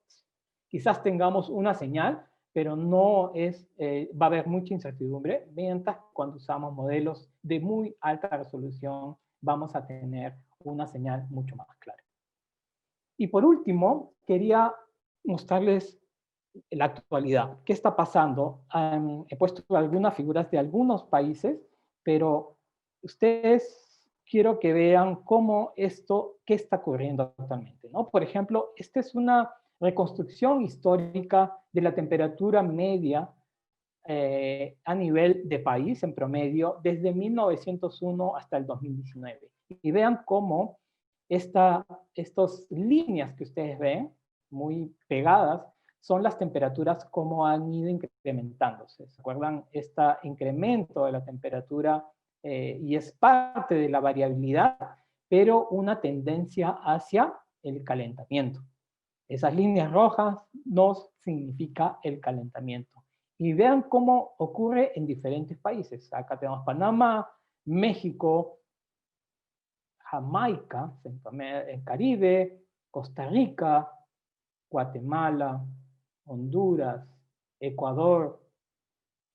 quizás tengamos una señal, pero no va a haber mucha incertidumbre, mientras cuando usamos modelos de muy alta resolución vamos a tener una señal mucho más clara. Y por último, quería mostrarles la actualidad. ¿Qué está pasando? He puesto algunas figuras de algunos países, pero ustedes quiero que vean cómo qué está ocurriendo actualmente, ¿no? Por ejemplo, esta es una reconstrucción histórica de la temperatura media a nivel de país en promedio desde 1901 hasta el 2019. Y vean cómo estas líneas que ustedes ven, muy pegadas, son las temperaturas como han ido incrementándose. ¿Se acuerdan? Este incremento de la temperatura y es parte de la variabilidad, pero una tendencia hacia el calentamiento. Esas líneas rojas nos significa el calentamiento. Y vean cómo ocurre en diferentes países. Acá tenemos Panamá, México, Jamaica, el Caribe, Costa Rica, Guatemala, Honduras, Ecuador,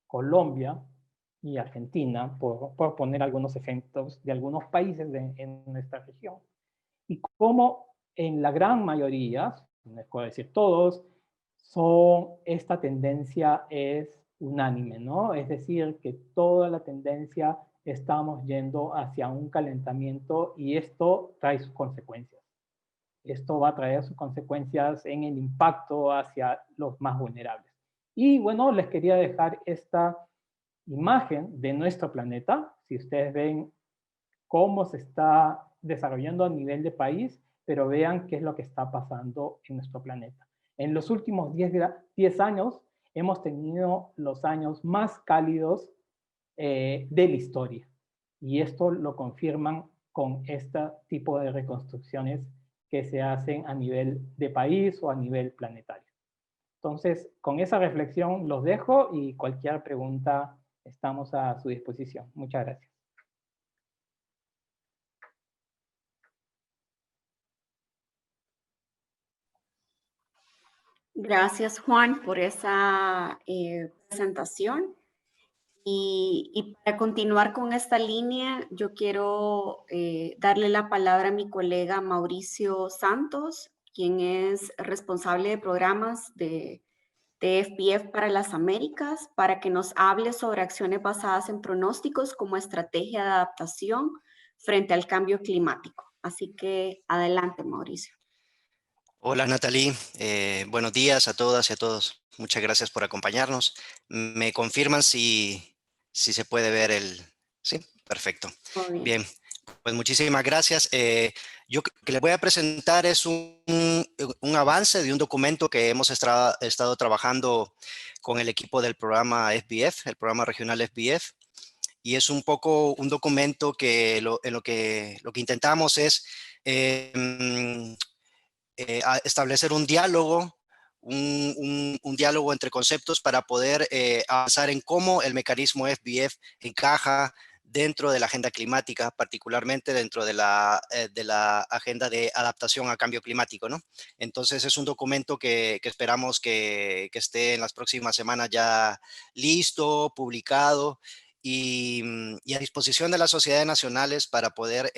Colombia y Argentina, por poner algunos ejemplos de algunos países en nuestra región. Y cómo en la gran mayoría, no puedo decir todos, esta tendencia es unánime, ¿no? Es decir, que toda la tendencia estamos yendo hacia un calentamiento y esto trae sus consecuencias. Esto va a traer sus consecuencias en el impacto hacia los más vulnerables. Y bueno, les quería dejar esta imagen de nuestro planeta. Si ustedes ven cómo se está desarrollando a nivel de país, pero vean qué es lo que está pasando en nuestro planeta. En los últimos 10 años hemos tenido los años más cálidos de la historia. Y esto lo confirman con este tipo de reconstrucciones que se hacen a nivel de país o a nivel planetario. Entonces, con esa reflexión los dejo y cualquier pregunta estamos a su disposición. Muchas gracias. Gracias, Juan, por esa presentación. Y para continuar con esta línea, yo quiero darle la palabra a mi colega Mauricio Santos, quien es responsable de programas de FBF para las Américas, para que nos hable sobre acciones basadas en pronósticos como estrategia de adaptación frente al cambio climático. Así que adelante, Mauricio. Hola Natalie, buenos días a todas y a todos. Muchas gracias por acompañarnos. ¿Me confirman si se puede ver el...? Sí, perfecto. Muy bien. Bien, pues muchísimas gracias. Yo que les voy a presentar es un avance de un documento que hemos estado trabajando con el equipo del programa FBF, el programa regional FBF. Y es un poco un documento que lo que intentamos es... establecer un diálogo, un diálogo entre conceptos para poder avanzar en cómo el mecanismo FBF encaja dentro de la agenda climática, particularmente dentro de la agenda de adaptación a cambio climático, ¿no? Entonces es un documento que esperamos que esté en las próximas semanas ya listo, publicado y a disposición de las sociedades nacionales para poder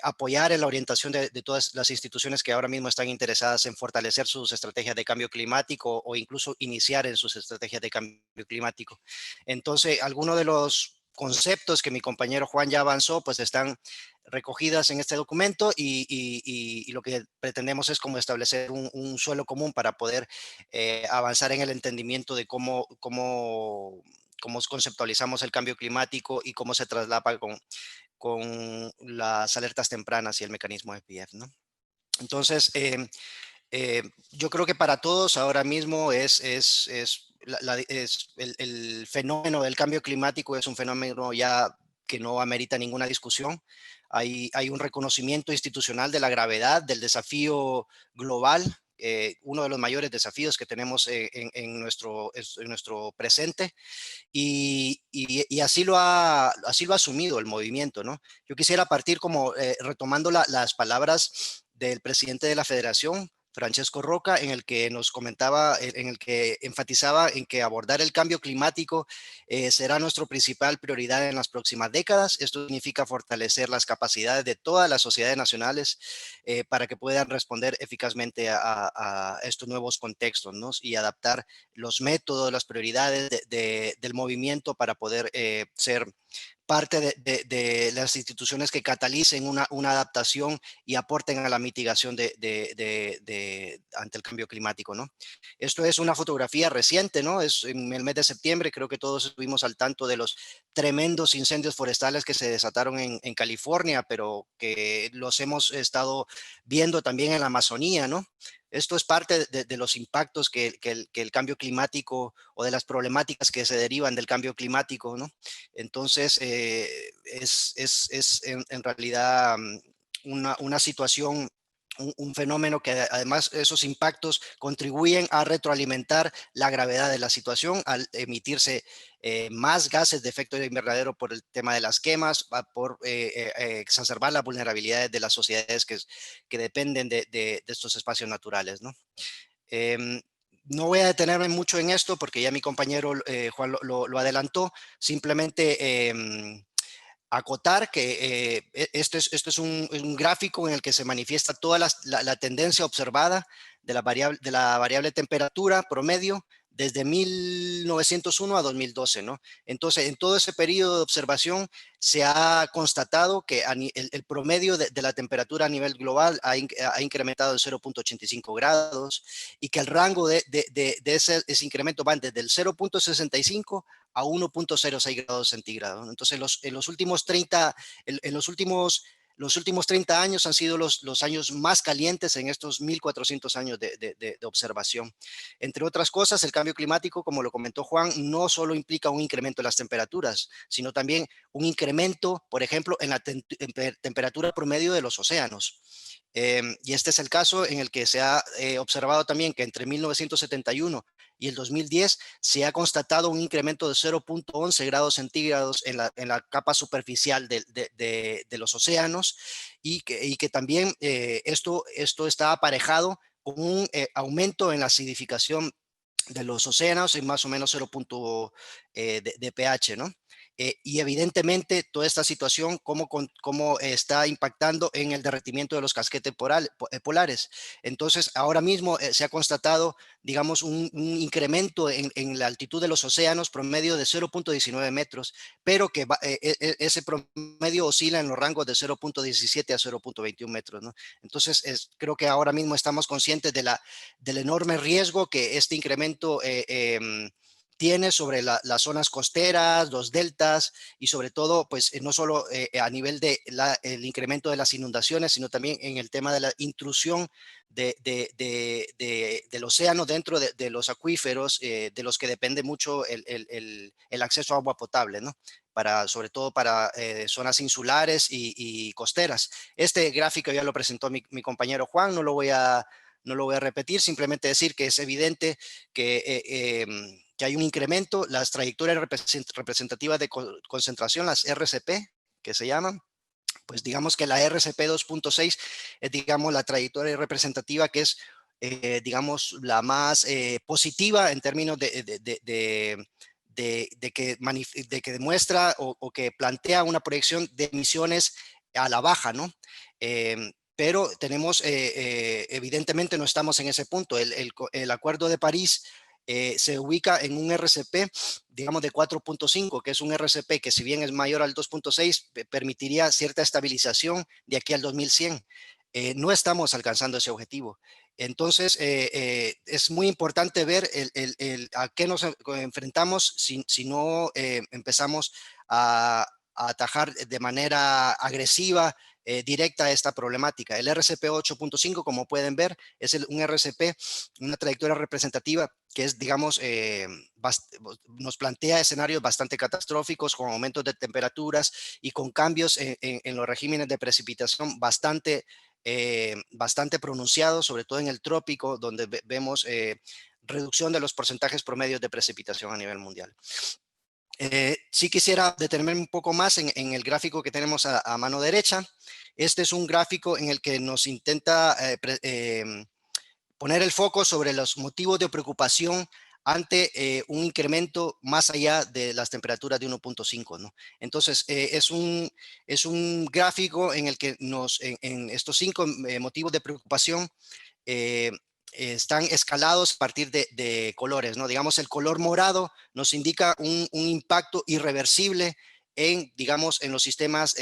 apoyar en la orientación de todas las instituciones que ahora mismo están interesadas en fortalecer sus estrategias de cambio climático o incluso iniciar en sus estrategias de cambio climático. Entonces, algunos de los conceptos que mi compañero Juan ya avanzó, pues están recogidas en este documento y lo que pretendemos es como establecer un suelo común para poder avanzar en el entendimiento de cómo conceptualizamos el cambio climático y cómo se traslapa con las alertas tempranas y el mecanismo FBF, ¿no? Entonces, Yo creo que para todos ahora mismo el fenómeno del cambio climático es un fenómeno ya que no amerita ninguna discusión. Hay un reconocimiento institucional de la gravedad, del desafío global, uno de los mayores desafíos que tenemos en nuestro presente, y así lo ha asumido el movimiento, ¿no? Yo quisiera partir como retomando las palabras del presidente de la Federación, Francesco Roca, en el que nos comentaba, en el que enfatizaba en que abordar el cambio climático será nuestra principal prioridad en las próximas décadas. Esto significa fortalecer las capacidades de todas las sociedades nacionales para que puedan responder eficazmente a estos nuevos contextos, ¿no? Y adaptar los métodos, las prioridades del movimiento para poder ser parte de las instituciones que catalicen una adaptación y aporten a la mitigación ante el cambio climático, ¿no? Esto es una fotografía reciente, ¿no? Es en el mes de septiembre, creo que todos estuvimos al tanto de los tremendos incendios forestales que se desataron en California, pero que los hemos estado viendo también en la Amazonía, ¿no? Esto es parte de los impactos que el cambio climático o de las problemáticas que se derivan del cambio climático, ¿no? Entonces, es en realidad una situación, un fenómeno que además esos impactos contribuyen a retroalimentar la gravedad de la situación al emitirse más gases de efecto invernadero por el tema de las quemas, por exacerbar las vulnerabilidades de las sociedades que dependen de estos espacios naturales, ¿no? No voy a detenerme mucho en esto porque ya mi compañero Juan lo adelantó. Simplemente acotar que esto es un gráfico en el que se manifiesta toda la tendencia observada de la variable temperatura promedio desde 1901 a 2012, ¿no? Entonces, en todo ese periodo de observación se ha constatado que el promedio de la temperatura a nivel global ha incrementado en 0.85 grados y que el rango de ese incremento va desde el 0.65 a 1.06 grados centígrados. Entonces, en los últimos 30 años han sido los años más calientes en estos 1400 años de observación. Entre otras cosas, el cambio climático, como lo comentó Juan, no solo implica un incremento de las temperaturas, sino también un incremento, por ejemplo, en la temperatura promedio de los océanos. Y este es el caso en el que se ha observado también que entre 1971 y el 2010 se ha constatado un incremento de 0.11 grados centígrados en la capa superficial de los océanos, y que también esto está aparejado con un aumento en la acidificación de los océanos en más o menos 0. De pH, ¿no? Y evidentemente toda esta situación, cómo está impactando en el derretimiento de los casquetes polares. Entonces, ahora mismo se ha constatado, digamos, un incremento en la altitud de los océanos promedio de 0.19 metros, pero que ese promedio oscila en los rangos de 0.17 a 0.21 metros, ¿no? Entonces, creo que ahora mismo estamos conscientes del enorme riesgo que este incremento tiene sobre las zonas costeras, los deltas, y sobre todo, pues no solo a nivel el incremento de las inundaciones, sino también en el tema de la intrusión del océano dentro de los acuíferos, de los que depende mucho el acceso a agua potable, ¿no? Sobre todo para zonas insulares y costeras. Este gráfico ya lo presentó mi compañero Juan, no lo voy a repetir, simplemente decir que es evidente que hay un incremento. Las trayectorias representativas de concentración, las RCP, que se llaman, pues digamos que la RCP 2.6 es, digamos, la trayectoria representativa que es, digamos, la más positiva en términos de que demuestra o que plantea una proyección de emisiones a la baja, ¿no? Pero tenemos, evidentemente no estamos en ese punto. El Acuerdo de París se ubica en un RCP, digamos, de 4.5, que es un RCP que, si bien es mayor al 2.6, permitiría cierta estabilización de aquí al 2100. No estamos alcanzando ese objetivo. Entonces, es muy importante ver a qué nos enfrentamos si no empezamos a atajar de manera agresiva directa a esta problemática. El RCP 8.5, como pueden ver, es un RCP, una trayectoria representativa que es, digamos, nos plantea escenarios bastante catastróficos con aumentos de temperaturas y con cambios en los regímenes de precipitación bastante pronunciados, sobre todo en el trópico, donde vemos reducción de los porcentajes promedios de precipitación a nivel mundial. Sí quisiera detenerme un poco más en el gráfico que tenemos a mano derecha. Este es un gráfico en el que nos intenta poner el foco sobre los motivos de preocupación ante un incremento más allá de las temperaturas de 1.5, ¿no? Entonces, es un gráfico en el que en estos 5 motivos de preocupación están escalados a partir de colores, ¿no? Digamos, el color morado nos indica un impacto irreversible digamos, en los sistemas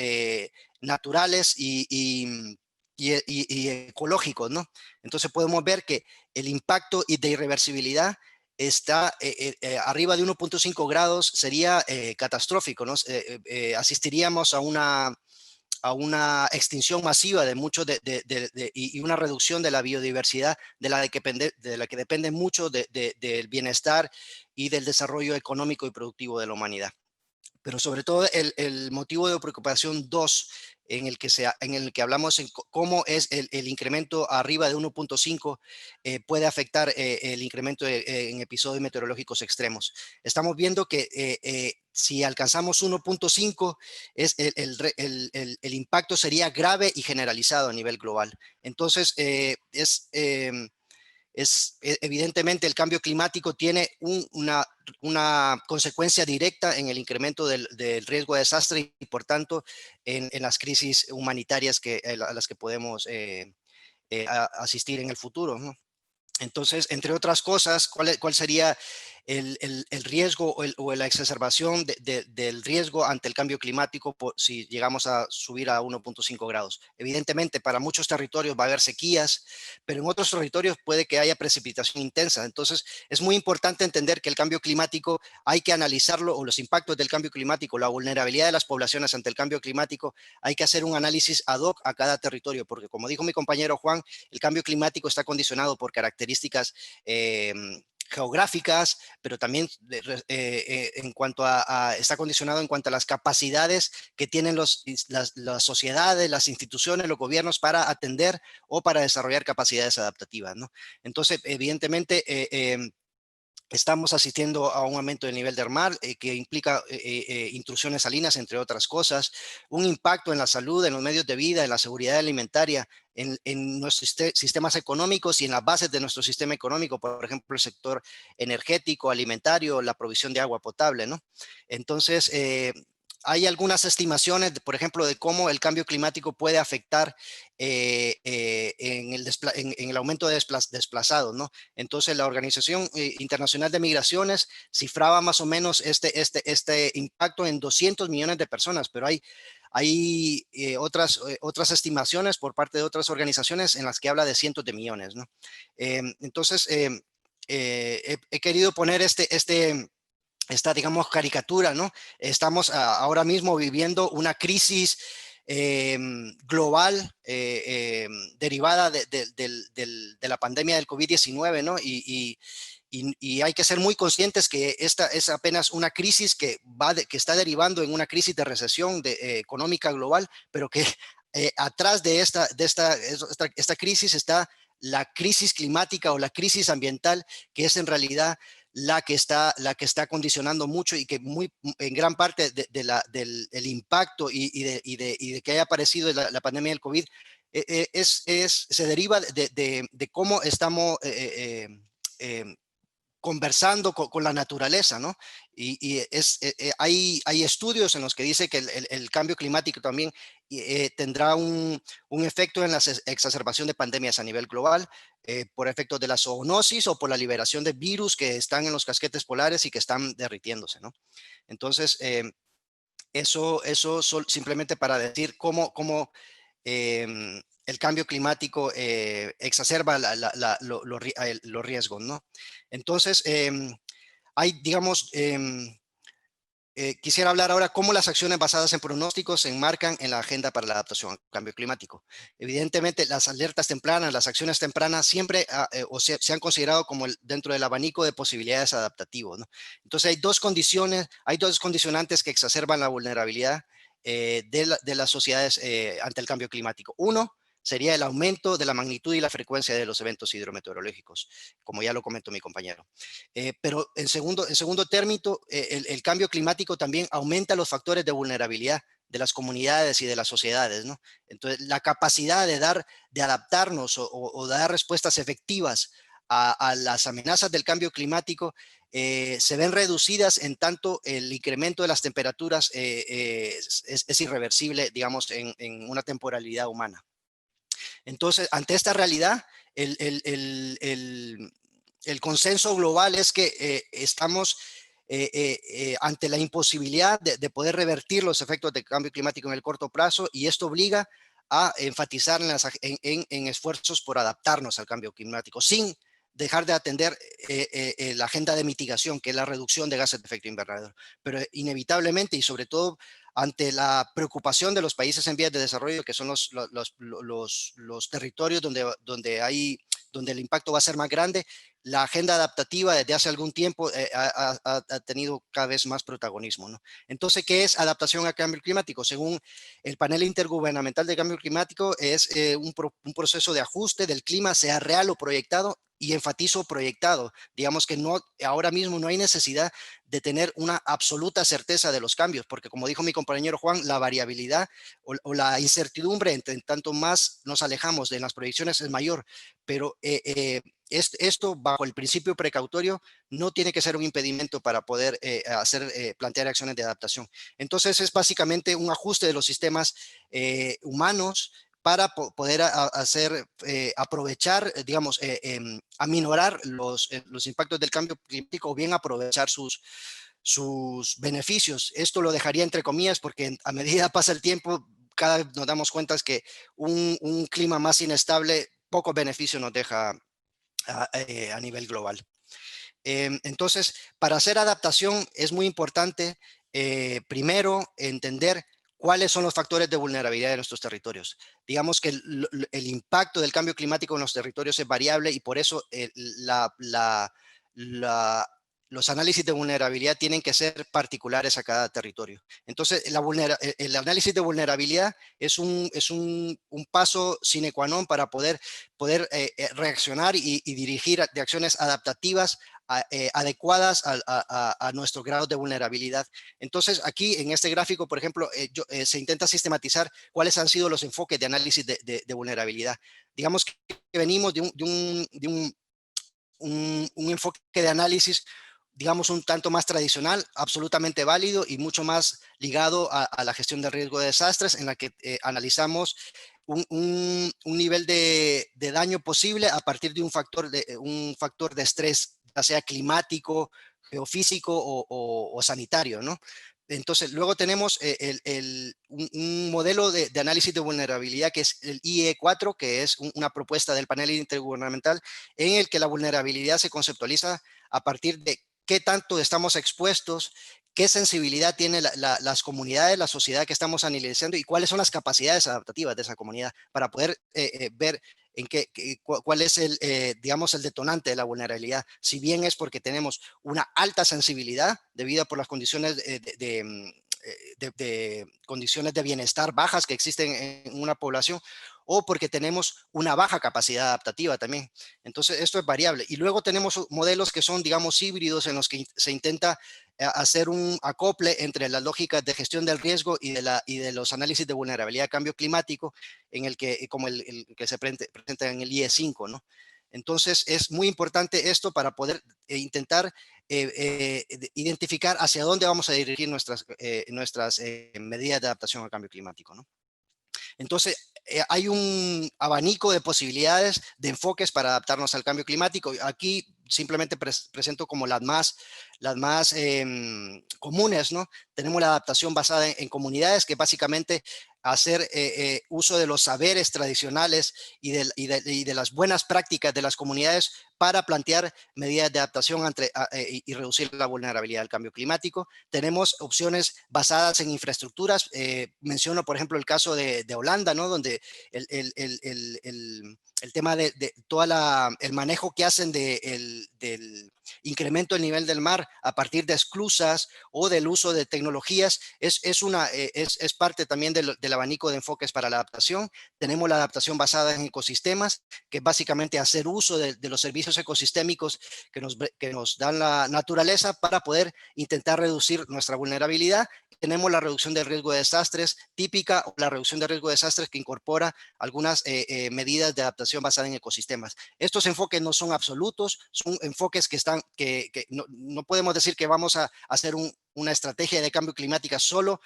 naturales y ecológicos, ¿no? Entonces podemos ver que el impacto de irreversibilidad está arriba de 1.5 grados, sería catastrófico, ¿no? Asistiríamos a una extinción masiva de muchos y una reducción de la biodiversidad de la que depende mucho del bienestar y del desarrollo económico y productivo de la humanidad. Pero sobre todo el motivo de preocupación 2, en el que hablamos en cómo es el incremento arriba de 1.5 puede afectar el incremento en episodios meteorológicos extremos. Estamos viendo que si alcanzamos 1.5, el impacto sería grave y generalizado a nivel global. Entonces, evidentemente el cambio climático tiene una consecuencia directa en el incremento del riesgo de desastre y por tanto en las crisis humanitarias a las que podemos asistir en el futuro, ¿no? Entonces, entre otras cosas, ¿cuál sería el riesgo o la exacerbación del riesgo ante el cambio climático si llegamos a subir a 1.5 grados? Evidentemente, para muchos territorios va a haber sequías, pero en otros territorios puede que haya precipitación intensa. Entonces, es muy importante entender que el cambio climático hay que analizarlo, o los impactos del cambio climático, la vulnerabilidad de las poblaciones ante el cambio climático, hay que hacer un análisis ad hoc a cada territorio, porque como dijo mi compañero Juan, el cambio climático está condicionado por características geográficas, pero también en cuanto está condicionado en cuanto a las capacidades que tienen las sociedades, las instituciones, los gobiernos para atender o para desarrollar capacidades adaptativas, ¿no? Entonces, evidentemente, estamos asistiendo a un aumento del nivel del mar que implica intrusiones salinas, entre otras cosas, un impacto en la salud, en los medios de vida, en la seguridad alimentaria, en nuestros sistemas económicos y en las bases de nuestro sistema económico, por ejemplo, el sector energético, alimentario, la provisión de agua potable, ¿no? Entonces, hay algunas estimaciones, por ejemplo, de cómo el cambio climático puede afectar en el aumento de desplazados, ¿no? Entonces, la Organización Internacional de Migraciones cifraba más o menos este impacto en 200 millones de personas, pero hay otras estimaciones por parte de otras organizaciones en las que habla de cientos de millones, ¿no? Entonces, he querido poner esta, digamos, caricatura, ¿no? Estamos ahora mismo viviendo una crisis global derivada de la pandemia del COVID-19, ¿no? Y hay que ser muy conscientes que esta es apenas una crisis que está derivando en una crisis de recesión económica global, pero que atrás de esta crisis está la crisis climática o la crisis ambiental, que es en realidad la que está condicionando mucho y que en gran parte del impacto y de que haya aparecido la pandemia del COVID se deriva de cómo estamos conversando con la naturaleza, ¿no? Hay estudios en los que dice que el cambio climático también tendrá un efecto en la exacerbación de pandemias a nivel global, por efectos de la zoonosis o por la liberación de virus que están en los casquetes polares y que están derritiéndose, ¿no? Entonces, eso simplemente para decir cómo el cambio climático exacerba los riesgos, ¿no? Entonces, hay, digamos, quisiera hablar ahora cómo las acciones basadas en pronósticos se enmarcan en la agenda para la adaptación al cambio climático. Evidentemente, las alertas tempranas, las acciones tempranas siempre se han considerado como dentro del abanico de posibilidades adaptativas, ¿no? Entonces, hay dos condicionantes que exacerban la vulnerabilidad de las sociedades ante el cambio climático. Uno sería el aumento de la magnitud y la frecuencia de los eventos hidrometeorológicos, como ya lo comentó mi compañero. Pero en segundo término, el cambio climático también aumenta los factores de vulnerabilidad de las comunidades y de las sociedades, ¿no? Entonces, la capacidad de adaptarnos o dar respuestas efectivas a las amenazas del cambio climático se ven reducidas en tanto el incremento de las temperaturas es irreversible, digamos, en una temporalidad humana. Entonces, ante esta realidad, el consenso global es que estamos ante la imposibilidad de poder revertir los efectos del cambio climático en el corto plazo, y esto obliga a enfatizar en esfuerzos por adaptarnos al cambio climático, sin dejar de atender la agenda de mitigación, que es la reducción de gases de efecto invernadero. Pero inevitablemente, y sobre todo ante la preocupación de los países en vías de desarrollo, que son los territorios donde el impacto va a ser más grande, la agenda adaptativa desde hace algún tiempo ha tenido cada vez más protagonismo, ¿no? Entonces, ¿qué es adaptación al cambio climático? Según el panel intergubernamental de cambio climático, es un proceso de ajuste del clima, sea real o proyectado, y enfatizo proyectado. Digamos que ahora mismo no hay necesidad de tener una absoluta certeza de los cambios, porque como dijo mi compañero Juan, la variabilidad o la incertidumbre, en tanto más nos alejamos de las proyecciones, es mayor, pero esto bajo el principio precautorio no tiene que ser un impedimento para poder plantear acciones de adaptación. Entonces es básicamente un ajuste de los sistemas humanos para poder aprovechar, digamos, aminorar los impactos del cambio climático, o bien aprovechar sus beneficios. Esto lo dejaría entre comillas, porque a medida pasa el tiempo, cada vez nos damos cuenta que un clima más inestable, pocos beneficios nos deja a nivel global. Entonces, para hacer adaptación es muy importante, primero, entender cuáles son los factores de vulnerabilidad de nuestros territorios. Digamos que el impacto del cambio climático en los territorios es variable, y por eso los análisis de vulnerabilidad tienen que ser particulares a cada territorio. Entonces, el análisis de vulnerabilidad es un paso sine qua non para poder reaccionar y dirigir de acciones adaptativas adecuadas a nuestro grado de vulnerabilidad. Entonces, aquí en este gráfico, por ejemplo, se intenta sistematizar cuáles han sido los enfoques de análisis de vulnerabilidad. Digamos que venimos de un enfoque de análisis, digamos, un tanto más tradicional, absolutamente válido y mucho más ligado a la gestión del riesgo de desastres, en la que analizamos un nivel de daño posible a partir de un factor de estrés, ya sea climático, geofísico o sanitario, ¿no? Entonces, luego tenemos un modelo de análisis de vulnerabilidad, que es el IE4, que es una propuesta del panel intergubernamental, en el que la vulnerabilidad se conceptualiza a partir de qué tanto estamos expuestos, qué sensibilidad tienen las comunidades, la sociedad que estamos analizando, y cuáles son las capacidades adaptativas de esa comunidad para poder ver cuál es digamos, el detonante de la vulnerabilidad. Si bien es porque tenemos una alta sensibilidad debido por las condiciones condiciones de bienestar bajas que existen en una población, o porque tenemos una baja capacidad adaptativa también. Entonces, esto es variable. Y luego tenemos modelos que son, digamos, híbridos, en los que se intenta hacer un acople entre las lógicas de gestión del riesgo y de los análisis de vulnerabilidad a cambio climático, en el que, como el que se presenta en el IE5, ¿no? Entonces, es muy importante esto para poder intentar identificar hacia dónde vamos a dirigir nuestras medidas de adaptación al cambio climático, ¿no? Entonces, hay un abanico de posibilidades, de enfoques para adaptarnos al cambio climático. Aquí simplemente presento como las más comunes, ¿no? Tenemos la adaptación basada en comunidades, que básicamente hacer uso de los saberes tradicionales y de las buenas prácticas de las comunidades para plantear medidas de adaptación y reducir la vulnerabilidad al cambio climático. Tenemos opciones basadas en infraestructuras. Menciono, por ejemplo, el caso de Holanda, ¿no? Donde el tema de todo el manejo que hacen del incremento del nivel del mar a partir de esclusas o del uso de tecnologías es parte también del abanico de enfoques para la adaptación. Tenemos la adaptación basada en ecosistemas, que es básicamente hacer uso de los servicios ecosistémicos que nos dan la naturaleza para poder intentar reducir nuestra vulnerabilidad. Tenemos la reducción del riesgo de desastres típica, o la reducción de riesgo de desastres que incorpora algunas medidas de adaptación basada en ecosistemas. Estos enfoques no son absolutos, son enfoques que no podemos decir que vamos a hacer una estrategia de cambio climático solo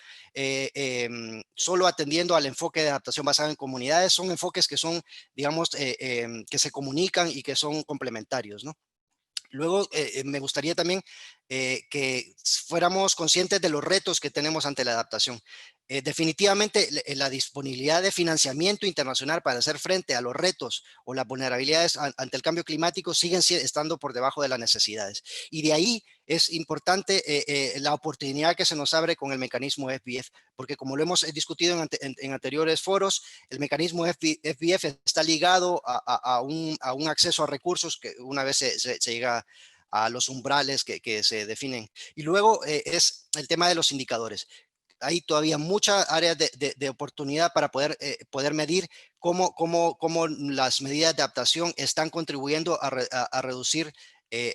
atendiendo al enfoque de adaptación basada en comunidades. Son enfoques que son, digamos, que se comunican y que son complementarios, ¿no? Luego, me gustaría también que fuéramos conscientes de los retos que tenemos ante la adaptación. Definitivamente, la disponibilidad de financiamiento internacional para hacer frente a los retos o las vulnerabilidades ante el cambio climático siguen estando por debajo de las necesidades. Y de ahí es importante la oportunidad que se nos abre con el mecanismo FBF, porque como lo hemos discutido en anteriores foros, el mecanismo FBF está ligado a un acceso a recursos que una vez se llega a los umbrales que se definen. Y luego es el tema de los indicadores. Hay todavía muchas áreas de oportunidad para poder medir cómo las medidas de adaptación están contribuyendo a reducir,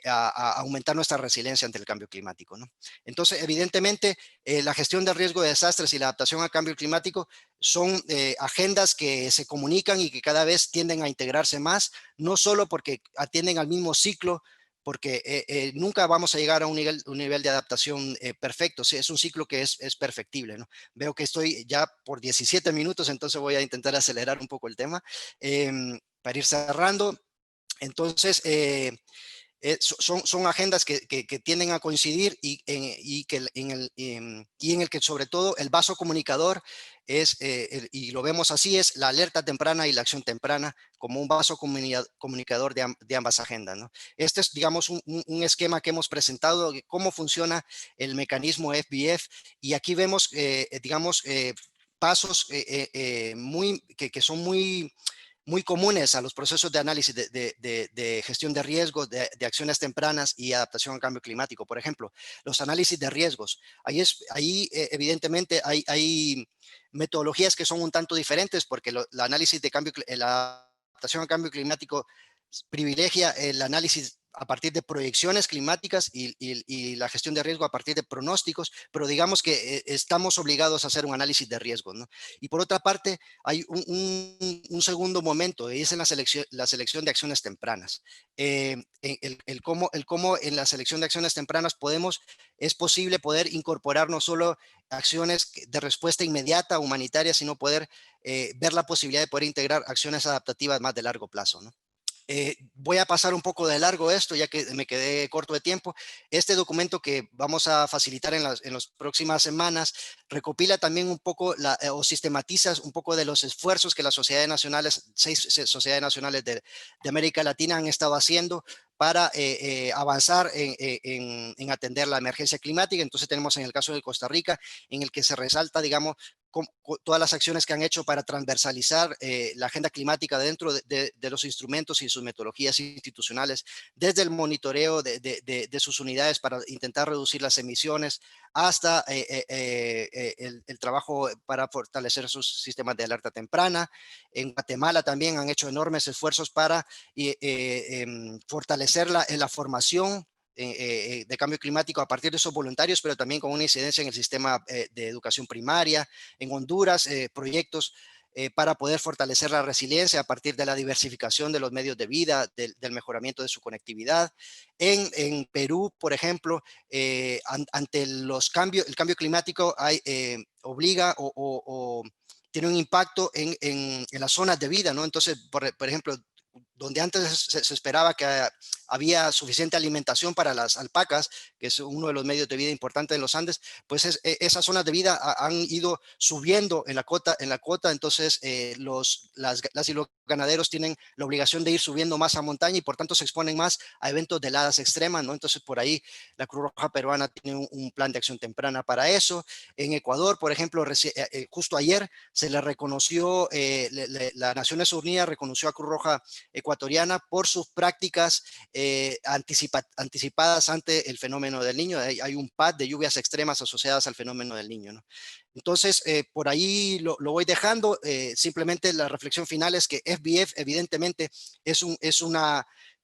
a aumentar nuestra resiliencia ante el cambio climático, ¿no? Entonces, evidentemente, la gestión del riesgo de desastres y la adaptación al cambio climático son agendas que se comunican y que cada vez tienden a integrarse más, no solo porque atienden al mismo ciclo, porque nunca vamos a llegar a un nivel de adaptación perfecto. Sí, es un ciclo que es perfectible, ¿no? Veo que estoy ya por 17 minutos, entonces voy a intentar acelerar un poco el tema para ir cerrando. Entonces, son agendas que tienden a coincidir y en el que sobre todo el vaso comunicador es, y lo vemos así, es la alerta temprana y la acción temprana como un vaso comunicador de ambas agendas, ¿no? Este es, digamos, un esquema que hemos presentado de cómo funciona el mecanismo FBF, y aquí vemos, digamos, pasos que son muy comunes a los procesos de análisis de gestión de riesgos, de acciones tempranas y adaptación al cambio climático. Por ejemplo, los análisis de riesgos. Ahí evidentemente hay metodologías que son un tanto diferentes, porque la adaptación al cambio climático privilegia el análisis a partir de proyecciones climáticas y la gestión de riesgo a partir de pronósticos, pero digamos que estamos obligados a hacer un análisis de riesgo, ¿no? Y por otra parte, hay un segundo momento, y es en la selección de acciones tempranas. El cómo en la selección de acciones tempranas es posible poder incorporar no solo acciones de respuesta inmediata humanitaria, sino poder ver la posibilidad de poder integrar acciones adaptativas más de largo plazo, ¿no? Voy a pasar un poco de largo esto, ya que me quedé corto de tiempo. Este documento que vamos a facilitar en las próximas semanas recopila también un poco o sistematiza un poco de los esfuerzos que las sociedades nacionales, 6 sociedades nacionales de América Latina han estado haciendo para avanzar en atender la emergencia climática. Entonces tenemos en el caso de Costa Rica, en el que se resalta, digamos, todas las acciones que han hecho para transversalizar la agenda climática dentro de los instrumentos y sus metodologías institucionales, desde el monitoreo de sus unidades para intentar reducir las emisiones, hasta el trabajo para fortalecer sus sistemas de alerta temprana. En Guatemala también han hecho enormes esfuerzos para fortalecer la formación de cambio climático a partir de esos voluntarios, pero también con una incidencia en el sistema de educación primaria. En Honduras, proyectos para poder fortalecer la resiliencia a partir de la diversificación de los medios de vida, del mejoramiento de su conectividad. En Perú, por ejemplo, ante el cambio climático obliga o tiene un impacto en las zonas de vida, ¿no? Entonces, por ejemplo, donde antes se esperaba que había suficiente alimentación para las alpacas, que es uno de los medios de vida importantes de los Andes, pues esas zonas de vida han ido subiendo en la cuota, entonces las y los ganaderos tienen la obligación de ir subiendo más a montaña y por tanto se exponen más a eventos de heladas extremas, ¿no? Entonces por ahí la Cruz Roja Peruana tiene un plan de acción temprana para eso. En Ecuador, por ejemplo, justo ayer se le reconoció, las Naciones Unidas reconoció a Cruz Roja Ecuatoriana por sus prácticas anticipadas ante el fenómeno del Niño. Hay un PAD de lluvias extremas asociadas al fenómeno del Niño, ¿no? Entonces, por ahí lo voy dejando. Simplemente la reflexión final es que FBF evidentemente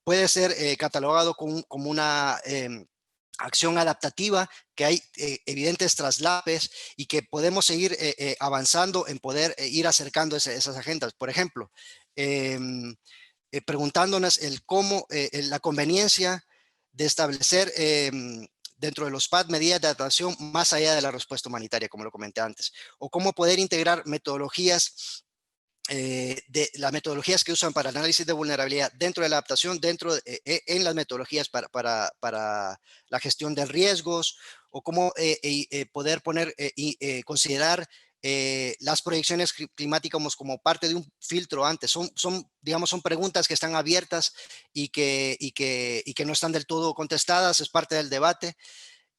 puede ser catalogado como una acción adaptativa, que hay evidentes traslapes y que podemos seguir avanzando en poder ir acercando esas agendas. Por ejemplo, preguntándonos la conveniencia de establecer dentro de los PAD medidas de adaptación más allá de la respuesta humanitaria, como lo comenté antes, o cómo poder integrar metodologías de las metodologías que usan para análisis de vulnerabilidad dentro de la adaptación, en las metodologías para la gestión de riesgos, o cómo poder considerar las proyecciones climáticas como parte de un filtro antes. Digamos, son preguntas que están abiertas y que no están del todo contestadas, es parte del debate.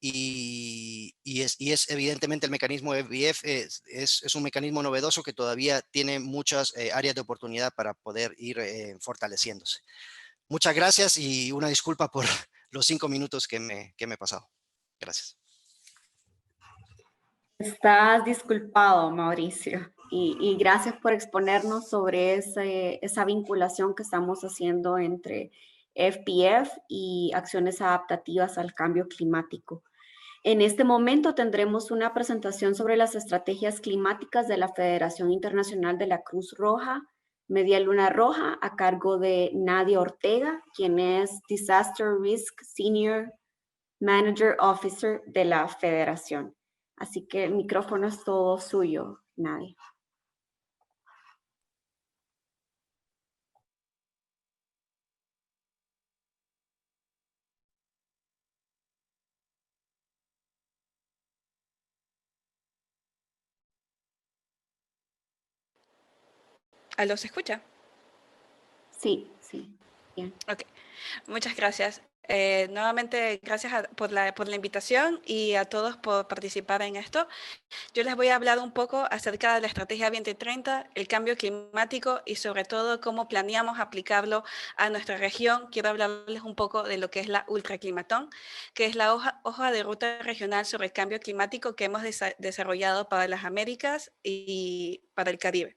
Y es evidentemente el mecanismo FBF es un mecanismo novedoso que todavía tiene muchas áreas de oportunidad para poder ir fortaleciéndose. Muchas gracias y una disculpa por los 5 minutos que me he pasado. Gracias. Estás disculpado, Mauricio, y gracias por exponernos sobre esa vinculación que estamos haciendo entre FBF y acciones adaptativas al cambio climático. En este momento tendremos una presentación sobre las estrategias climáticas de la Federación Internacional de la Cruz Roja, Media Luna Roja, a cargo de Nadia Ortega, quien es Disaster Risk Senior Manager Officer de la Federación. Así que el micrófono es todo suyo, Nadia. ¿Aló, se escucha? Sí, bien. Ok, muchas gracias. Nuevamente, gracias por la invitación y a todos por participar en esto. Yo les voy a hablar un poco acerca de la Estrategia 2030, el cambio climático y sobre todo cómo planeamos aplicarlo a nuestra región. Quiero hablarles un poco de lo que es la Ultraclimatón, que es la hoja de ruta regional sobre el cambio climático que hemos desarrollado para las Américas y para el Caribe.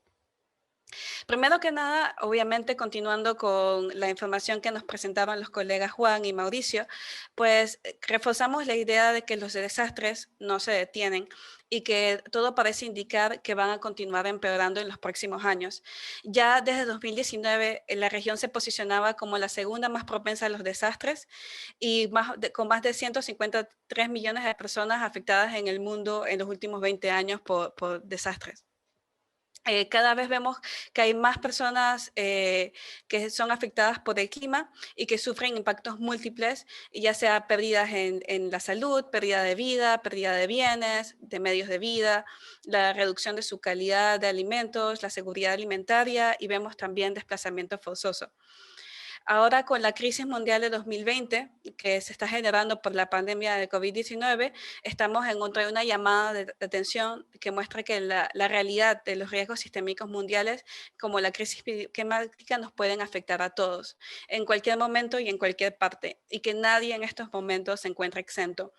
Primero que nada, obviamente, continuando con la información que nos presentaban los colegas Juan y Mauricio, pues reforzamos la idea de que los desastres no se detienen y que todo parece indicar que van a continuar empeorando en los próximos años. Ya desde 2019, la región se posicionaba como la segunda más propensa a los desastres y con más de 153 millones de personas afectadas en el mundo en los últimos 20 años por desastres. Cada vez vemos que hay más personas que son afectadas por el clima y que sufren impactos múltiples, ya sea pérdidas en la salud, pérdida de vida, pérdida de bienes, de medios de vida, la reducción de su calidad de alimentos, la seguridad alimentaria y vemos también desplazamiento forzoso. Ahora con la crisis mundial de 2020 que se está generando por la pandemia de COVID-19, estamos en contra de una llamada de atención que muestra que la realidad de los riesgos sistémicos mundiales como la crisis climática nos pueden afectar a todos, en cualquier momento y en cualquier parte, y que nadie en estos momentos se encuentra exento.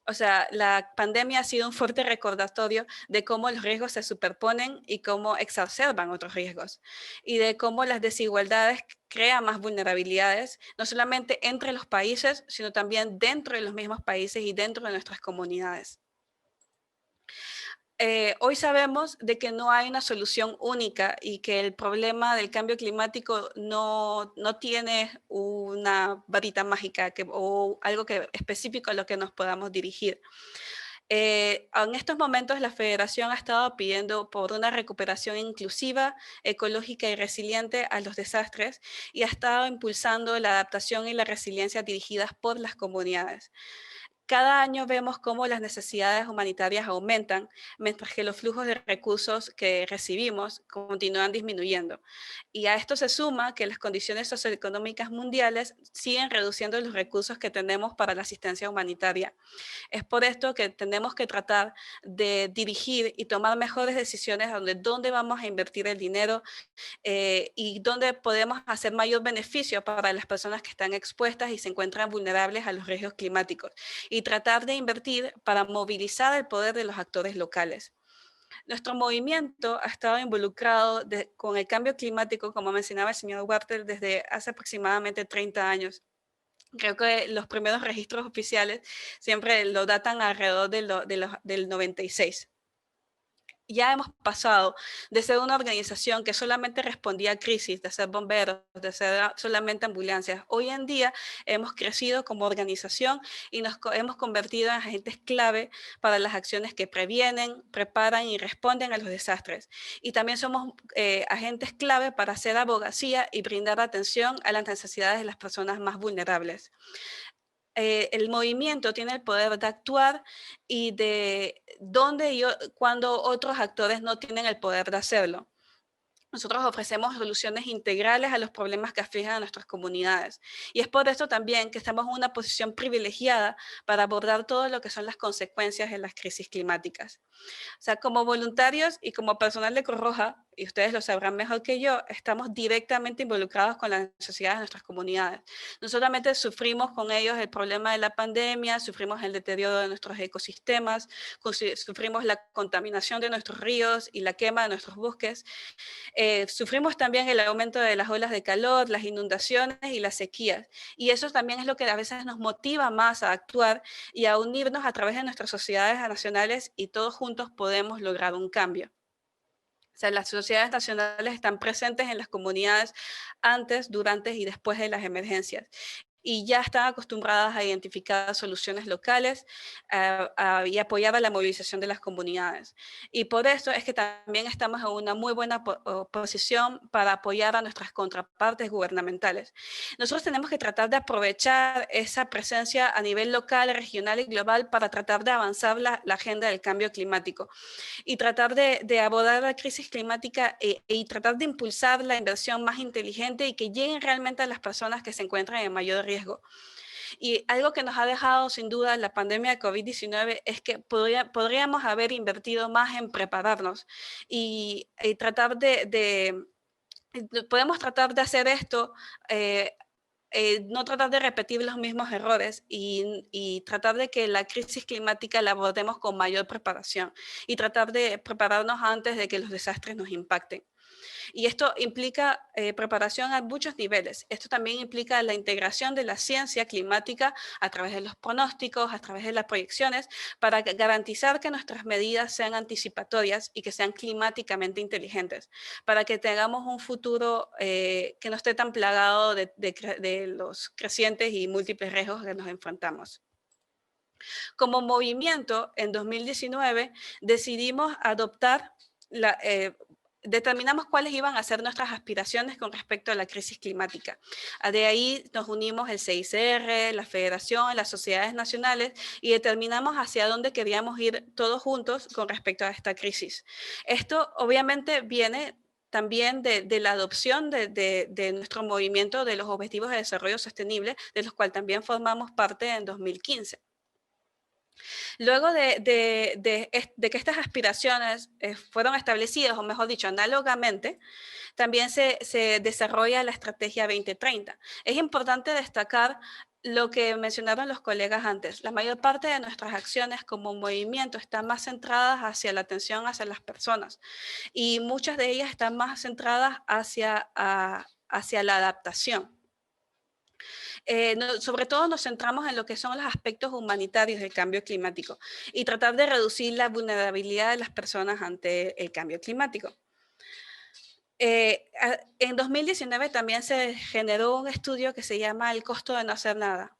O sea, la pandemia ha sido un fuerte recordatorio de cómo los riesgos se superponen y cómo exacerban otros riesgos, y de cómo las desigualdades crean más vulnerabilidades, no solamente entre los países, sino también dentro de los mismos países y dentro de nuestras comunidades. Hoy sabemos de que no hay una solución única y que el problema del cambio climático no tiene una varita mágica o algo específico a lo que nos podamos dirigir. En estos momentos la Federación ha estado pidiendo por una recuperación inclusiva, ecológica y resiliente a los desastres y ha estado impulsando la adaptación y la resiliencia dirigidas por las comunidades. Cada año vemos cómo las necesidades humanitarias aumentan, mientras que los flujos de recursos que recibimos continúan disminuyendo. Y a esto se suma que las condiciones socioeconómicas mundiales siguen reduciendo los recursos que tenemos para la asistencia humanitaria. Es por esto que tenemos que tratar de dirigir y tomar mejores decisiones donde dónde vamos a invertir el dinero y dónde podemos hacer mayor beneficio para las personas que están expuestas y se encuentran vulnerables a los riesgos climáticos y tratar de invertir para movilizar el poder de los actores locales. Nuestro movimiento ha estado involucrado con el cambio climático, como mencionaba el señor Walter, desde hace aproximadamente 30 años. Creo que los primeros registros oficiales siempre lo datan alrededor del 96. Ya hemos pasado de ser una organización que solamente respondía a crisis, de ser bomberos, de ser solamente ambulancias. Hoy en día hemos crecido como organización y nos hemos convertido en agentes clave para las acciones que previenen, preparan y responden a los desastres. Y también somos agentes clave para hacer abogacía y brindar atención a las necesidades de las personas más vulnerables. El movimiento tiene el poder de actuar y de cuando otros actores no tienen el poder de hacerlo. Nosotros ofrecemos soluciones integrales a los problemas que afligen a nuestras comunidades. Y es por esto también que estamos en una posición privilegiada para abordar todo lo que son las consecuencias de las crisis climáticas. O sea, como voluntarios y como personal de Cruz Roja, y ustedes lo sabrán mejor que yo, estamos directamente involucrados con las necesidades de nuestras comunidades. No solamente sufrimos con ellos el problema de la pandemia, sufrimos el deterioro de nuestros ecosistemas, sufrimos la contaminación de nuestros ríos y la quema de nuestros bosques. Sufrimos también el aumento de las olas de calor, las inundaciones y las sequías. Y eso también es lo que a veces nos motiva más a actuar y a unirnos a través de nuestras sociedades nacionales y todos juntos podemos lograr un cambio. O sea, las sociedades nacionales están presentes en las comunidades antes, durante y después de las emergencias. Y ya están acostumbradas a identificar soluciones locales y apoyar a la movilización de las comunidades. Y por eso es que también estamos en una muy buena posición para apoyar a nuestras contrapartes gubernamentales. Nosotros tenemos que tratar de aprovechar esa presencia a nivel local, regional y global para tratar de avanzar la agenda del cambio climático y tratar de abordar la crisis climática y tratar de impulsar la inversión más inteligente y que lleguen realmente a las personas que se encuentran en mayor riesgo. Y algo que nos ha dejado sin duda la pandemia de COVID-19 es que podríamos haber invertido más en prepararnos y tratar podemos tratar de hacer esto no tratar de repetir los mismos errores y tratar de que la crisis climática la abordemos con mayor preparación y tratar de prepararnos antes de que los desastres nos impacten. Y esto implica preparación a muchos niveles. Esto también implica la integración de la ciencia climática a través de los pronósticos, a través de las proyecciones, para garantizar que nuestras medidas sean anticipatorias y que sean climáticamente inteligentes, para que tengamos un futuro que no esté tan plagado de los crecientes y múltiples riesgos que nos enfrentamos. Como movimiento, en 2019 decidimos adoptar determinamos cuáles iban a ser nuestras aspiraciones con respecto a la crisis climática. De ahí nos unimos el CICR, la Federación, las sociedades nacionales y determinamos hacia dónde queríamos ir todos juntos con respecto a esta crisis. Esto obviamente viene también de la adopción de nuestro movimiento de los Objetivos de Desarrollo Sostenible, de los cuales también formamos parte en 2015. Luego de que estas aspiraciones fueron establecidas, o mejor dicho, análogamente, también se desarrolla la Estrategia 2030. Es importante destacar lo que mencionaron los colegas antes. La mayor parte de nuestras acciones como movimiento están más centradas hacia la atención hacia las personas y muchas de ellas están más centradas hacia la adaptación. Sobre todo nos centramos en lo que son los aspectos humanitarios del cambio climático y tratar de reducir la vulnerabilidad de las personas ante el cambio climático. En 2019 también se generó un estudio que se llama El costo de no hacer nada.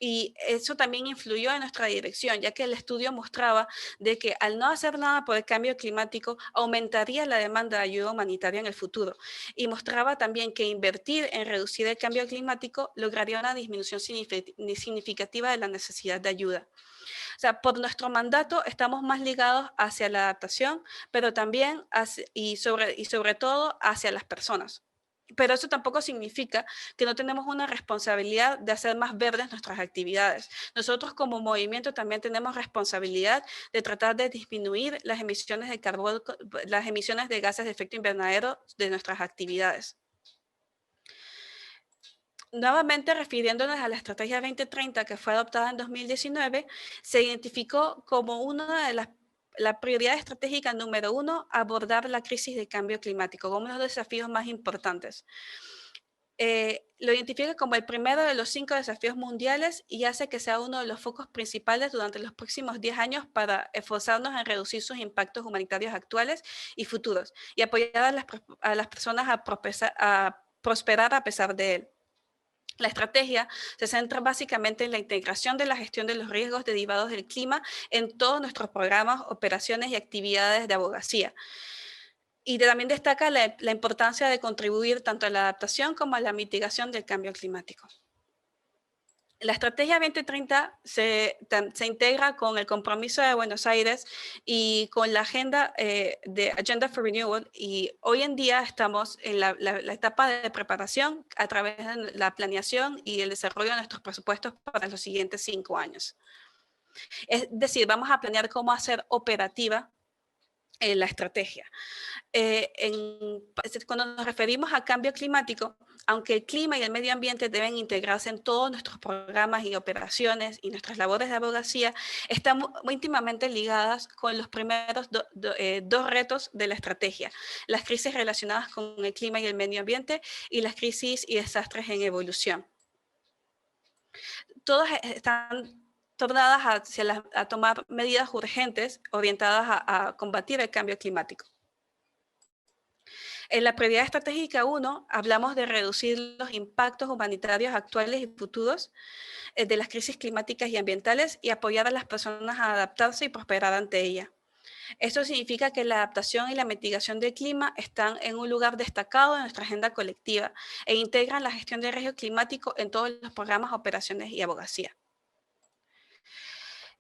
Y eso también influyó en nuestra dirección, ya que el estudio mostraba de que al no hacer nada por el cambio climático aumentaría la demanda de ayuda humanitaria en el futuro. Y mostraba también que invertir en reducir el cambio climático lograría una disminución significativa de la necesidad de ayuda. O sea, por nuestro mandato estamos más ligados hacia la adaptación, pero también y sobre todo hacia las personas. Pero eso tampoco significa que no tenemos una responsabilidad de hacer más verdes nuestras actividades. Nosotros como movimiento también tenemos responsabilidad de tratar de disminuir las emisiones de carbono, las emisiones de gases de efecto invernadero de nuestras actividades. Nuevamente, refiriéndonos a la Estrategia 2030 que fue adoptada en 2019, se identificó como una de la prioridad estratégica número 1 abordar la crisis de cambio climático como uno de los desafíos más importantes. Lo identifica como el primero de los 5 desafíos mundiales y hace que sea uno de los focos principales durante los próximos 10 años para esforzarnos en reducir sus impactos humanitarios actuales y futuros y apoyar a las personas a prosperar a pesar de él. La estrategia se centra básicamente en la integración de la gestión de los riesgos derivados del clima en todos nuestros programas, operaciones y actividades de abogacía. Y también destaca la importancia de contribuir tanto a la adaptación como a la mitigación del cambio climático. La Estrategia 2030 se integra con el compromiso de Buenos Aires y con la agenda de Agenda for Renewal, y hoy en día estamos en la etapa de preparación a través de la planeación y el desarrollo de nuestros presupuestos para los siguientes 5 años. Es decir, vamos a planear cómo hacer operativa la estrategia. Cuando nos referimos a cambio climático, aunque el clima y el medio ambiente deben integrarse en todos nuestros programas y operaciones y nuestras labores de abogacía, están muy íntimamente ligadas con los primeros dos retos de la estrategia: las crisis relacionadas con el clima y el medio ambiente y las crisis y desastres en evolución. Todas están tornadas a tomar medidas urgentes orientadas a combatir el cambio climático. En la prioridad estratégica 1 hablamos de reducir los impactos humanitarios actuales y futuros de las crisis climáticas y ambientales y apoyar a las personas a adaptarse y prosperar ante ella. Esto significa que la adaptación y la mitigación del clima están en un lugar destacado en nuestra agenda colectiva e integran la gestión de riesgo climático en todos los programas, operaciones y abogacía.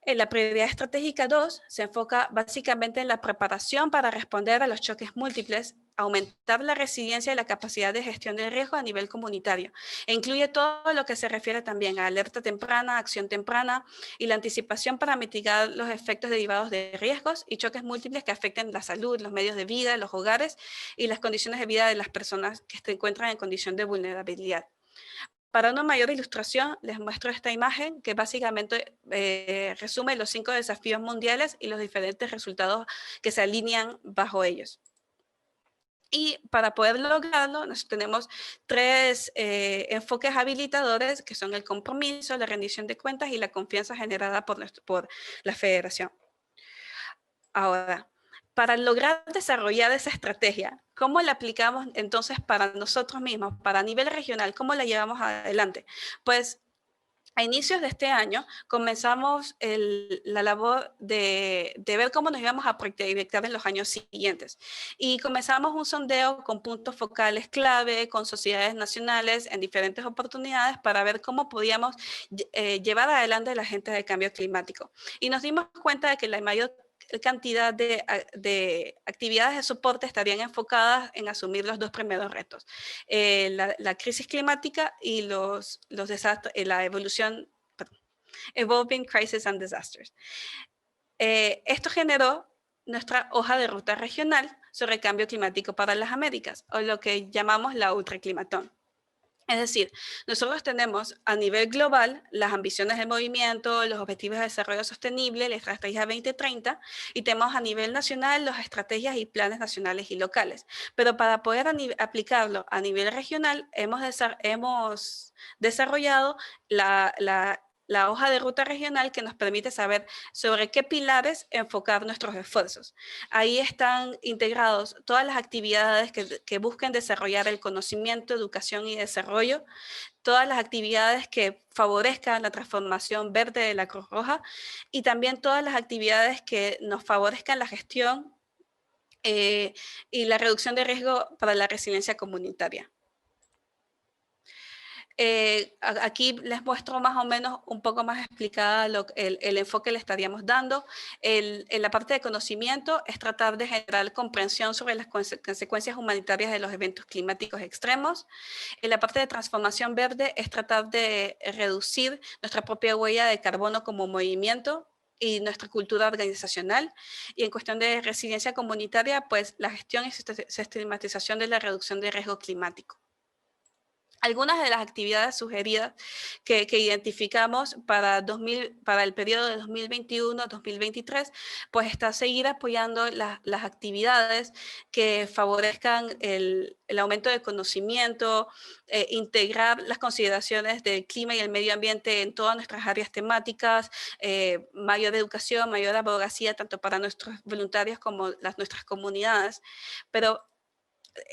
En la prioridad estratégica 2 se enfoca básicamente en la preparación para responder a los choques múltiples, aumentar la resiliencia y la capacidad de gestión del riesgo a nivel comunitario, e incluye todo lo que se refiere también a alerta temprana, acción temprana y la anticipación para mitigar los efectos derivados de riesgos y choques múltiples que afecten la salud, los medios de vida, los hogares y las condiciones de vida de las personas que se encuentran en condición de vulnerabilidad. Para una mayor ilustración, les muestro esta imagen que básicamente resume los 5 desafíos mundiales y los diferentes resultados que se alinean bajo ellos. Y para poder lograrlo, tenemos 3 enfoques habilitadores, que son el compromiso, la rendición de cuentas y la confianza generada por la federación. Ahora, para lograr desarrollar esa estrategia, ¿cómo la aplicamos entonces para nosotros mismos, para nivel regional? ¿Cómo la llevamos adelante? Pues a inicios de este año comenzamos la labor de ver cómo nos íbamos a proyectar en los años siguientes. Y comenzamos un sondeo con puntos focales clave, con sociedades nacionales en diferentes oportunidades para ver cómo podíamos llevar adelante la agenda de cambio climático. Y nos dimos cuenta de que la mayor cantidad de actividades de soporte estarían enfocadas en asumir los 2 primeros retos: la crisis climática y los desastres, la evolución, Evolving Crisis and Disasters. Esto generó nuestra hoja de ruta regional sobre cambio climático para las Américas, o lo que llamamos la Ultraclimatón. Es decir, nosotros tenemos a nivel global las ambiciones del movimiento, los objetivos de desarrollo sostenible, la estrategia 2030, y tenemos a nivel nacional las estrategias y planes nacionales y locales. Pero para poder aplicarlo a nivel regional, hemos desarrollado la la hoja de ruta regional que nos permite saber sobre qué pilares enfocar nuestros esfuerzos. Ahí están integrados todas las actividades que busquen desarrollar el conocimiento, educación y desarrollo, todas las actividades que favorezcan la transformación verde de la Cruz Roja y también todas las actividades que nos favorezcan la gestión y la reducción de riesgo para la resiliencia comunitaria. Aquí les muestro más o menos un poco más explicada el enfoque que le estaríamos dando. En la parte de conocimiento es tratar de generar comprensión sobre las consecuencias humanitarias de los eventos climáticos extremos. En la parte de transformación verde es tratar de reducir nuestra propia huella de carbono como movimiento y nuestra cultura organizacional. Y en cuestión de resiliencia comunitaria, pues la gestión y sistematización de la reducción de riesgo climático. Algunas de las actividades sugeridas que identificamos para el periodo de 2021-2023, pues está seguir apoyando las actividades que favorezcan el aumento de conocimiento, integrar las consideraciones del clima y el medio ambiente en todas nuestras áreas temáticas, mayor educación, mayor abogacía, tanto para nuestros voluntarios como nuestras comunidades. Pero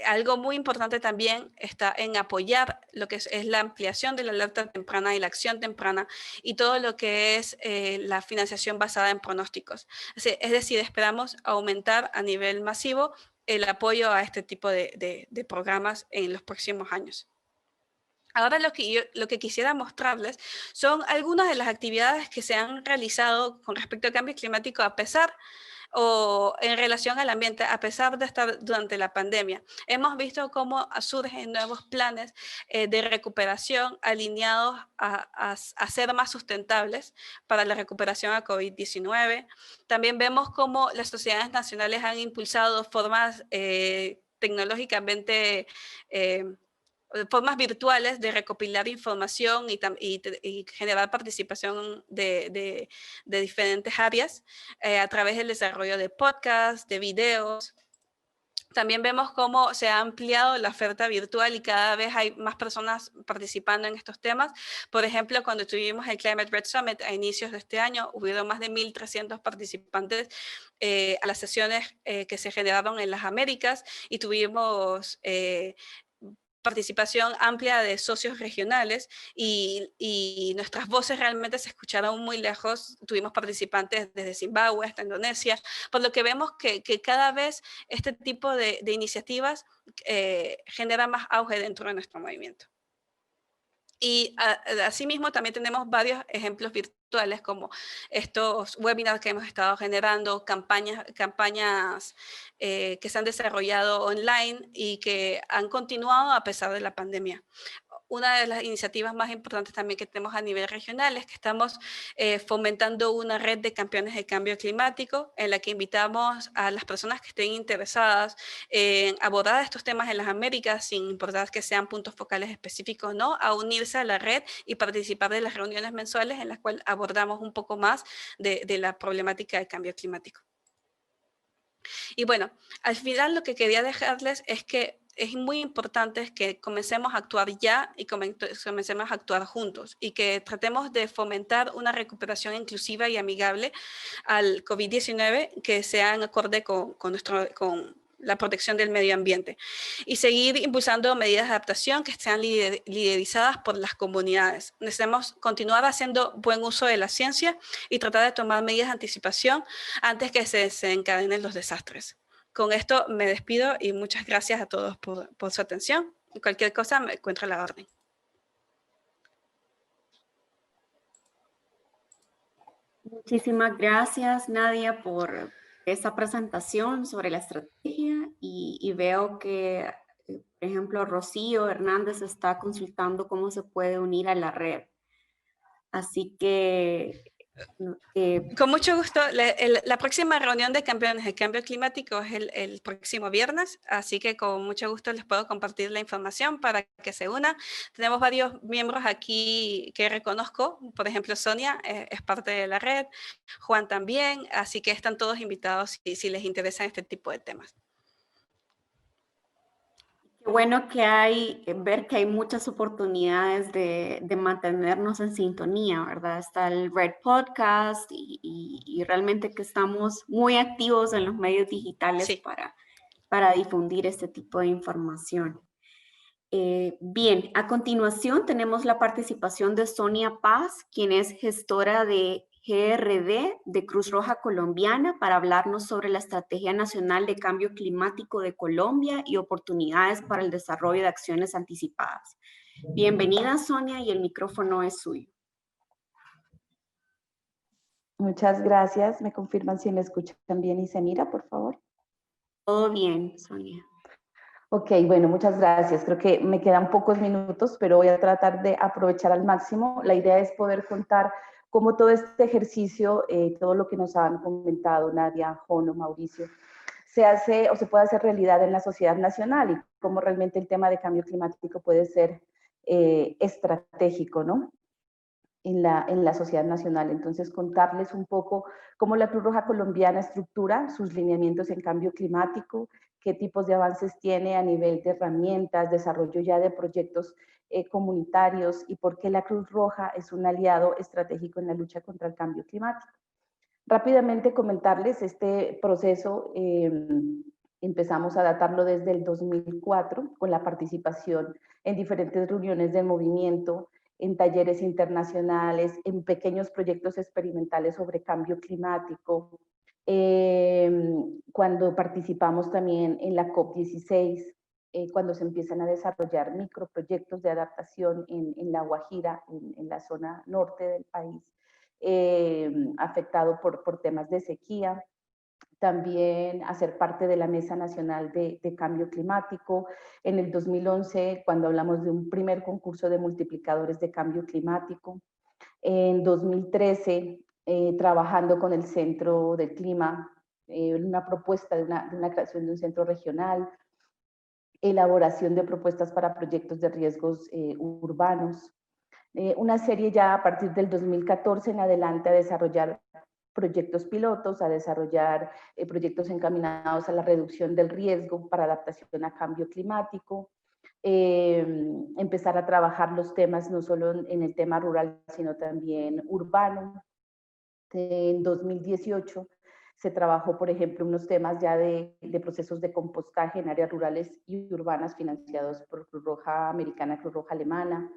algo muy importante también está en apoyar lo que es la ampliación de la alerta temprana y la acción temprana y todo lo que es la financiación basada en pronósticos. Es decir, esperamos aumentar a nivel masivo el apoyo a este tipo de programas en los próximos años. Ahora lo que quisiera mostrarles son algunas de las actividades que se han realizado con respecto al cambio climático a pesar o en relación al ambiente, a pesar de estar durante la pandemia. Hemos visto cómo surgen nuevos planes de recuperación alineados a ser más sustentables para la recuperación a COVID-19. También vemos cómo las sociedades nacionales han impulsado formas tecnológicamente formas virtuales de recopilar información y generar participación de diferentes áreas a través del desarrollo de podcasts, de videos. También vemos cómo se ha ampliado la oferta virtual y cada vez hay más personas participando en estos temas. Por ejemplo, cuando tuvimos el Climate Red Summit a inicios de este año, hubieron más de 1.300 participantes a las sesiones que se generaron en las Américas y tuvimos participación amplia de socios regionales y nuestras voces realmente se escucharon muy lejos. Tuvimos participantes desde Zimbabue hasta Indonesia, por lo que vemos que cada vez este tipo de iniciativas genera más auge dentro de nuestro movimiento. Y asimismo también tenemos varios ejemplos virtuales como estos webinars que hemos estado generando, campañas que se han desarrollado online y que han continuado a pesar de la pandemia. Una de las iniciativas más importantes también que tenemos a nivel regional es que estamos fomentando una red de campeones de cambio climático en la que invitamos a las personas que estén interesadas en abordar estos temas en las Américas, sin importar que sean puntos focales específicos, ¿no? A unirse a la red y participar de las reuniones mensuales en las cuales abordamos un poco más de la problemática del cambio climático. Y bueno, al final lo que quería dejarles es que es muy importante que comencemos a actuar ya y comencemos a actuar juntos y que tratemos de fomentar una recuperación inclusiva y amigable al COVID-19 que sea en acorde con la protección del medio ambiente y seguir impulsando medidas de adaptación que sean liderizadas por las comunidades. Necesitamos continuar haciendo buen uso de la ciencia y tratar de tomar medidas de anticipación antes que se desencadenen los desastres. Con esto me despido y muchas gracias a todos por su atención. Cualquier cosa me encuentra a la orden. Muchísimas gracias, Nadia, por esa presentación sobre la estrategia y veo que, por ejemplo, Rocío Hernández está consultando cómo se puede unir a la red. Así que con mucho gusto. La próxima reunión de campeones de cambio climático es el próximo viernes, así que con mucho gusto les puedo compartir la información para que se unan. Tenemos varios miembros aquí que reconozco, por ejemplo, Sonia es parte de la red, Juan también, así que están todos invitados si les interesan este tipo de temas. Bueno ver que hay muchas oportunidades de mantenernos en sintonía, ¿verdad? Está el Red Podcast y realmente que estamos muy activos en los medios digitales Sí. para difundir este tipo de información. Bien, a continuación tenemos la participación de Sonia Paz, quien es gestora de GRD de Cruz Roja Colombiana, para hablarnos sobre la Estrategia Nacional de Cambio Climático de Colombia y oportunidades para el desarrollo de acciones anticipadas. Bienvenida, Sonia, y el micrófono es suyo. Muchas gracias. ¿Me confirman si me escuchan bien y se mira, por favor? Todo bien, Sonia. Ok, bueno, muchas gracias. Creo que me quedan pocos minutos, pero voy a tratar de aprovechar al máximo. La idea es poder contar cómo todo este ejercicio, todo lo que nos han comentado Nadia, Jono, Mauricio, se hace o se puede hacer realidad en la sociedad nacional y cómo realmente el tema de cambio climático puede ser estratégico, ¿no? En la sociedad nacional. Entonces, contarles un poco cómo la Cruz Roja Colombiana estructura sus lineamientos en cambio climático, qué tipos de avances tiene a nivel de herramientas, desarrollo ya de proyectos comunitarios y por qué la Cruz Roja es un aliado estratégico en la lucha contra el cambio climático. Rápidamente comentarles este proceso. Empezamos a datarlo desde el 2004 con la participación en diferentes reuniones del movimiento, en talleres internacionales, en pequeños proyectos experimentales sobre cambio climático, cuando participamos también en la COP16, cuando se empiezan a desarrollar microproyectos de adaptación en La Guajira, en la zona norte del país, afectado por temas de sequía. También hacer parte de la Mesa Nacional de Cambio Climático. En el 2011, cuando hablamos de un primer concurso de multiplicadores de cambio climático. En 2013, trabajando con el Centro del Clima, una propuesta de una creación de un centro regional, elaboración de propuestas para proyectos de riesgos urbanos. Una serie ya a partir del 2014 en adelante a desarrollar proyectos pilotos, a desarrollar proyectos encaminados a la reducción del riesgo para adaptación a cambio climático, empezar a trabajar los temas no solo en el tema rural, sino también urbano. En 2018 se trabajó, por ejemplo, unos temas ya de procesos de compostaje en áreas rurales y urbanas financiados por Cruz Roja Americana, Cruz Roja Alemana.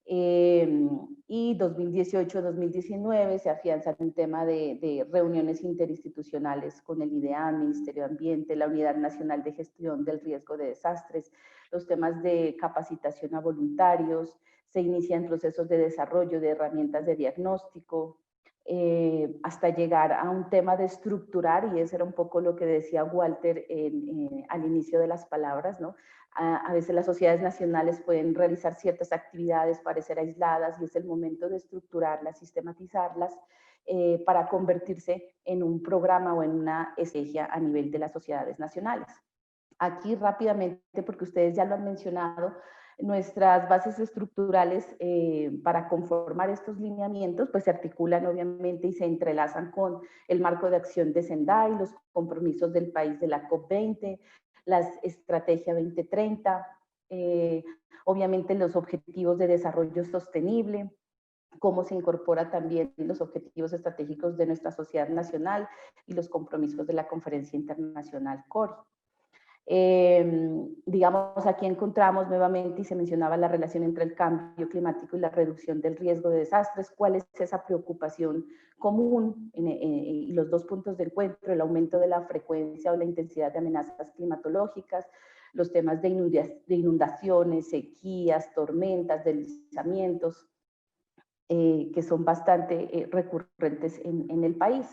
Y 2018-2019 se afianza un tema de reuniones interinstitucionales con el IDEAM, Ministerio de Ambiente, la Unidad Nacional de Gestión del Riesgo de Desastres, los temas de capacitación a voluntarios, se inician procesos de desarrollo de herramientas de diagnóstico, hasta llegar a un tema de estructurar, y eso era un poco lo que decía Walter al inicio de las palabras, ¿no? A veces las sociedades nacionales pueden realizar ciertas actividades, parecer aisladas, y es el momento de estructurarlas, sistematizarlas, para convertirse en un programa o en una estrategia a nivel de las sociedades nacionales. Aquí rápidamente, porque ustedes ya lo han mencionado, nuestras bases estructurales para conformar estos lineamientos pues se articulan obviamente y se entrelazan con el marco de acción de Sendai, los compromisos del país de la COP20, la Estrategia 2030, obviamente los objetivos de desarrollo sostenible, cómo se incorpora también los objetivos estratégicos de nuestra sociedad nacional y los compromisos de la Conferencia Internacional CORI. Digamos, aquí encontramos nuevamente, y se mencionaba la relación entre el cambio climático y la reducción del riesgo de desastres. ¿Cuál es esa preocupación común y los dos puntos de encuentro? El aumento de la frecuencia o la intensidad de amenazas climatológicas, los temas de inundaciones, sequías, tormentas, deslizamientos, que son bastante recurrentes en el país.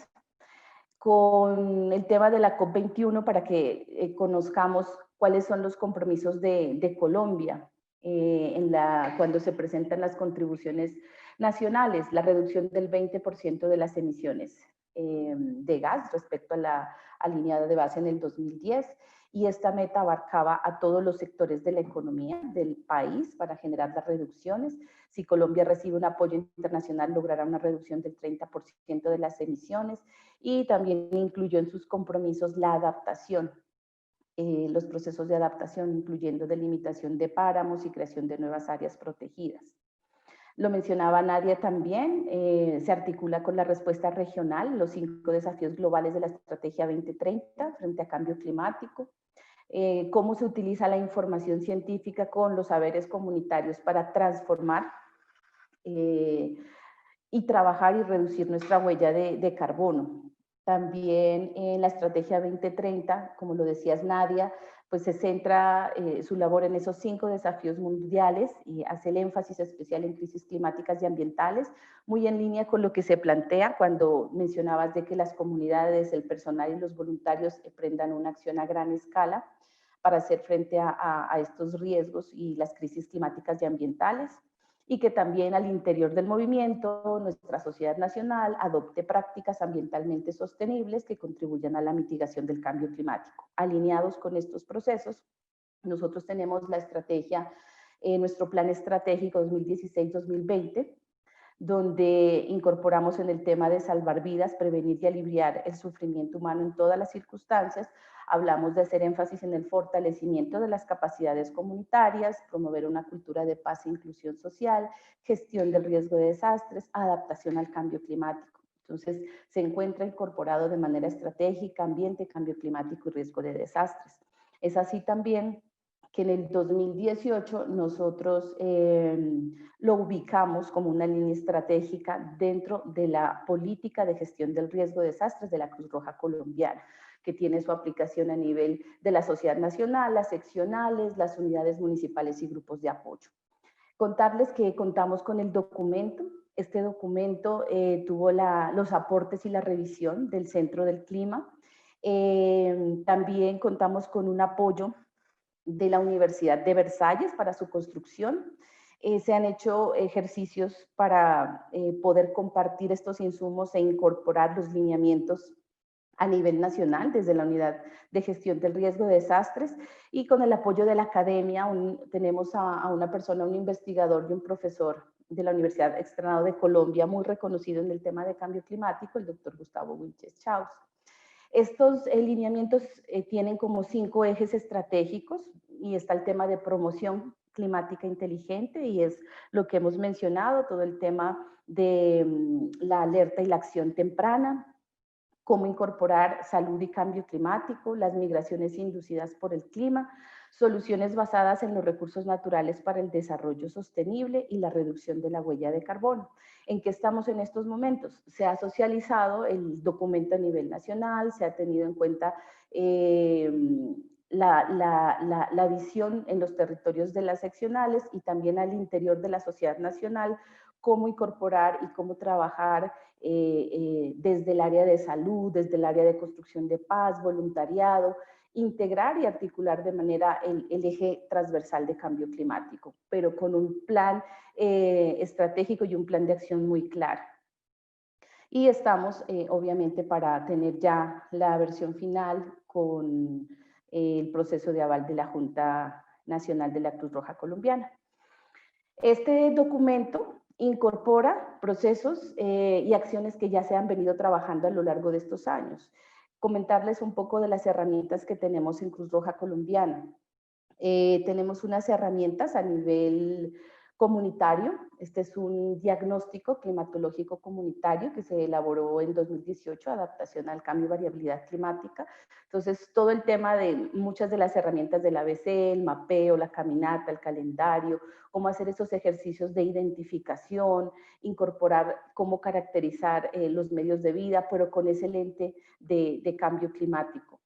Con el tema de la COP21 para que conozcamos cuáles son los compromisos de Colombia cuando se presentan las contribuciones nacionales, la reducción del 20% de las emisiones de gas respecto a la alineada de base en el 2010, y esta meta abarcaba a todos los sectores de la economía del país para generar las reducciones. Si Colombia recibe un apoyo internacional, logrará una reducción del 30% de las emisiones, y también incluyó en sus compromisos la adaptación los procesos de adaptación, incluyendo delimitación de páramos y creación de nuevas áreas protegidas. Lo mencionaba Nadia también, se articula con la respuesta regional, los 5 desafíos globales de la Estrategia 2030 frente a cambio climático, cómo se utiliza la información científica con los saberes comunitarios para transformar y trabajar y reducir nuestra huella de carbono. También en la Estrategia 2030, como lo decías Nadia, pues se centra su labor en esos 5 desafíos mundiales y hace el énfasis especial en crisis climáticas y ambientales, muy en línea con lo que se plantea cuando mencionabas de que las comunidades, el personal y los voluntarios emprendan una acción a gran escala para hacer frente a estos riesgos y las crisis climáticas y ambientales, y que también al interior del movimiento nuestra sociedad nacional adopte prácticas ambientalmente sostenibles que contribuyan a la mitigación del cambio climático. Alineados con estos procesos, nosotros tenemos la estrategia, nuestro plan estratégico 2016-2020, donde incorporamos en el tema de salvar vidas, prevenir y aliviar el sufrimiento humano en todas las circunstancias. Hablamos de hacer énfasis en el fortalecimiento de las capacidades comunitarias, promover una cultura de paz e inclusión social, gestión del riesgo de desastres, adaptación al cambio climático. Entonces, se encuentra incorporado de manera estratégica ambiente, cambio climático y riesgo de desastres. Es así también que en el 2018 nosotros lo ubicamos como una línea estratégica dentro de la política de gestión del riesgo de desastres de la Cruz Roja Colombiana, que tiene su aplicación a nivel de la sociedad nacional, las seccionales, las unidades municipales y grupos de apoyo. Contarles que contamos con el documento. Este documento tuvo los aportes y la revisión del Centro del Clima. También contamos con un apoyo de la Universidad de Versalles para su construcción. Se han hecho ejercicios para poder compartir estos insumos e incorporar los lineamientos a nivel nacional desde la Unidad de Gestión del Riesgo de Desastres, y con el apoyo de la academia tenemos a una persona, un investigador y un profesor de la Universidad Externado de Colombia muy reconocido en el tema de cambio climático, el doctor Gustavo Wilches Chaus. Estos lineamientos tienen como 5 ejes estratégicos, y está el tema de promoción climática inteligente, y es lo que hemos mencionado, todo el tema de la alerta y la acción temprana, cómo incorporar salud y cambio climático, las migraciones inducidas por el clima, soluciones basadas en los recursos naturales para el desarrollo sostenible y la reducción de la huella de carbono. ¿En qué estamos en estos momentos? Se ha socializado el documento a nivel nacional, se ha tenido en cuenta la visión en los territorios de las seccionales y también al interior de la sociedad nacional, cómo incorporar y cómo trabajar desde el área de salud, desde el área de construcción de paz, voluntariado, integrar y articular de manera el eje transversal de cambio climático, pero con un plan estratégico y un plan de acción muy claro. Y estamos, obviamente, para tener ya la versión final con el proceso de aval de la Junta Nacional de la Cruz Roja Colombiana. Este documento incorpora procesos y acciones que ya se han venido trabajando a lo largo de estos años. Comentarles un poco de las herramientas que tenemos en Cruz Roja Colombiana. Tenemos unas herramientas a nivel comunitario. Este es un diagnóstico climatológico comunitario que se elaboró en 2018, adaptación al cambio y variabilidad climática. Entonces, todo el tema de muchas de las herramientas del ABC, el mapeo, la caminata, el calendario, cómo hacer esos ejercicios de identificación, incorporar cómo caracterizar los medios de vida, pero con ese lente de cambio climático.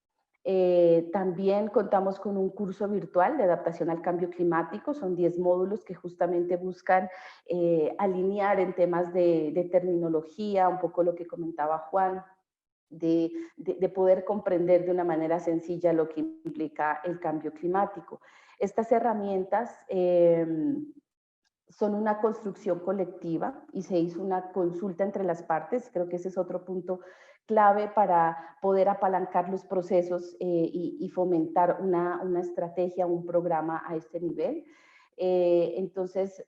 También contamos con un curso virtual de adaptación al cambio climático. Son 10 módulos que justamente buscan alinear en temas de terminología, un poco lo que comentaba Juan, de poder comprender de una manera sencilla lo que implica el cambio climático. Estas herramientas son una construcción colectiva y se hizo una consulta entre las partes. Creo que ese es otro punto clave para poder apalancar los procesos y fomentar una estrategia, un programa a este nivel. Entonces,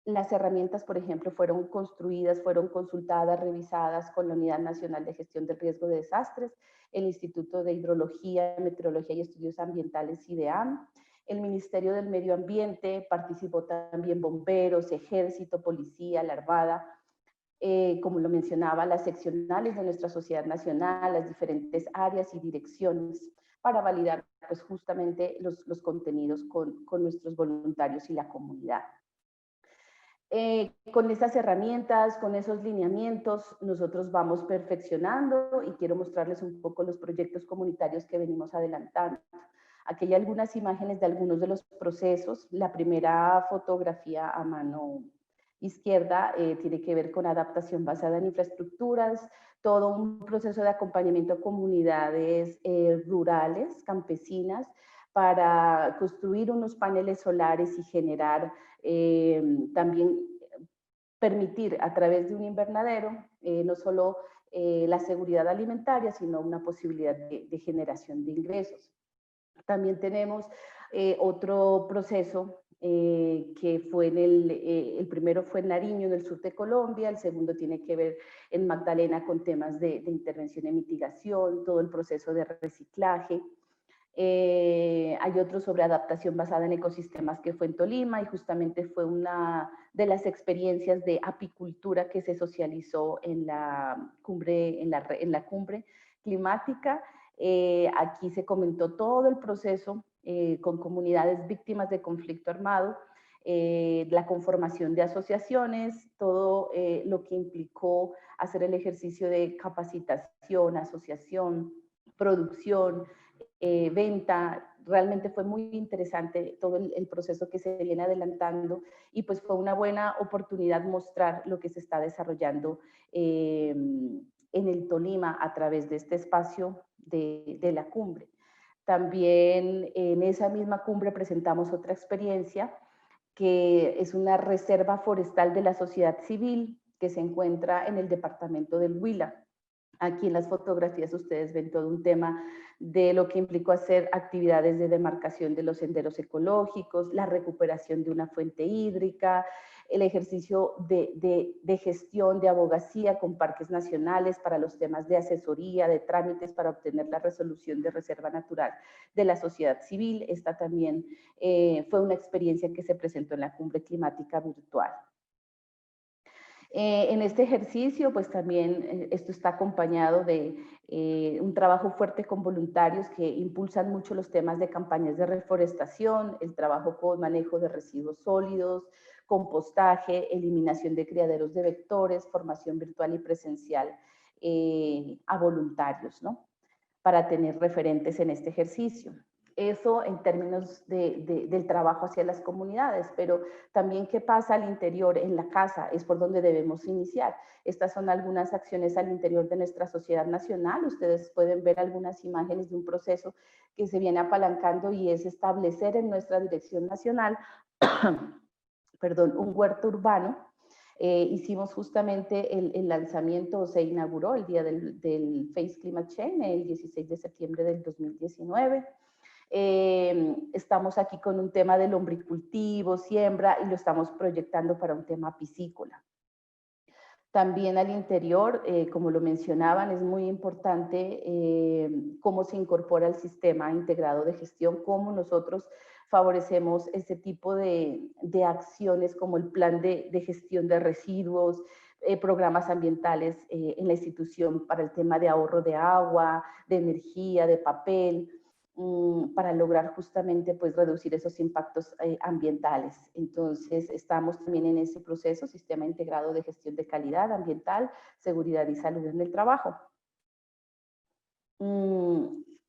Las herramientas, por ejemplo, fueron construidas, fueron consultadas, revisadas con la Unidad Nacional de Gestión del Riesgo de Desastres, el Instituto de Hidrología, Meteorología y Estudios Ambientales, IDEAM, el Ministerio del Medio Ambiente, participó también bomberos, ejército, policía, la Armada, como lo mencionaba, las seccionales de nuestra sociedad nacional, las diferentes áreas y direcciones, para validar pues, justamente los contenidos con nuestros voluntarios y la comunidad. Con estas herramientas, con esos lineamientos, nosotros vamos perfeccionando y quiero mostrarles un poco los proyectos comunitarios que venimos adelantando. Aquí hay algunas imágenes de algunos de los procesos. La primera fotografía a mano izquierda tiene que ver con adaptación basada en infraestructuras, todo un proceso de acompañamiento a comunidades rurales, campesinas, para construir unos paneles solares y generar también permitir a través de un invernadero no solo la seguridad alimentaria, sino una posibilidad de generación de ingresos. También tenemos otro proceso que fue el primero fue en Nariño, en el sur de Colombia, el segundo tiene que ver en Magdalena con temas de intervención y mitigación, todo el proceso de reciclaje. Hay otro sobre adaptación basada en ecosistemas que fue en Tolima y justamente fue una de las experiencias de apicultura que se socializó en la cumbre, en la cumbre climática. Aquí se comentó todo el proceso con comunidades víctimas de conflicto armado, la conformación de asociaciones, todo lo que implicó hacer el ejercicio de capacitación, asociación, producción, venta. Realmente fue muy interesante todo el proceso que se viene adelantando y pues fue una buena oportunidad mostrar lo que se está desarrollando en el Tolima a través de este espacio de la cumbre. También en esa misma cumbre presentamos otra experiencia que es una reserva forestal de la sociedad civil que se encuentra en el departamento del Huila. Aquí en las fotografías ustedes ven todo un tema de lo que implicó hacer actividades de demarcación de los senderos ecológicos, la recuperación de una fuente hídrica, el ejercicio de gestión, de abogacía con parques nacionales para los temas de asesoría, de trámites para obtener la resolución de reserva natural de la sociedad civil. Esta también fue una experiencia que se presentó en la cumbre climática virtual. En este ejercicio, pues también esto está acompañado de un trabajo fuerte con voluntarios que impulsan mucho los temas de campañas de reforestación, el trabajo con manejo de residuos sólidos, compostaje, eliminación de criaderos de vectores, formación virtual y presencial a voluntarios, ¿no? Para tener referentes en este ejercicio. Eso en términos del trabajo hacia las comunidades, pero también qué pasa al interior, en la casa, es por donde debemos iniciar. Estas son algunas acciones al interior de nuestra sociedad nacional. Ustedes pueden ver algunas imágenes de un proceso que se viene apalancando y es establecer en nuestra dirección nacional perdón, un huerto urbano. Hicimos justamente el lanzamiento, se inauguró el día del Face Climate Change, el 16 de septiembre del 2019. Estamos aquí con un tema del lombricultivo, siembra, y lo estamos proyectando para un tema piscícola. También al interior, como lo mencionaban, es muy importante cómo se incorpora el sistema integrado de gestión, cómo nosotros favorecemos este tipo de acciones como el plan de gestión de residuos, programas ambientales en la institución para el tema de ahorro de agua, de energía, de papel, para lograr justamente pues reducir esos impactos ambientales. Entonces estamos también en ese proceso, sistema integrado de gestión de calidad ambiental, seguridad y salud en el trabajo.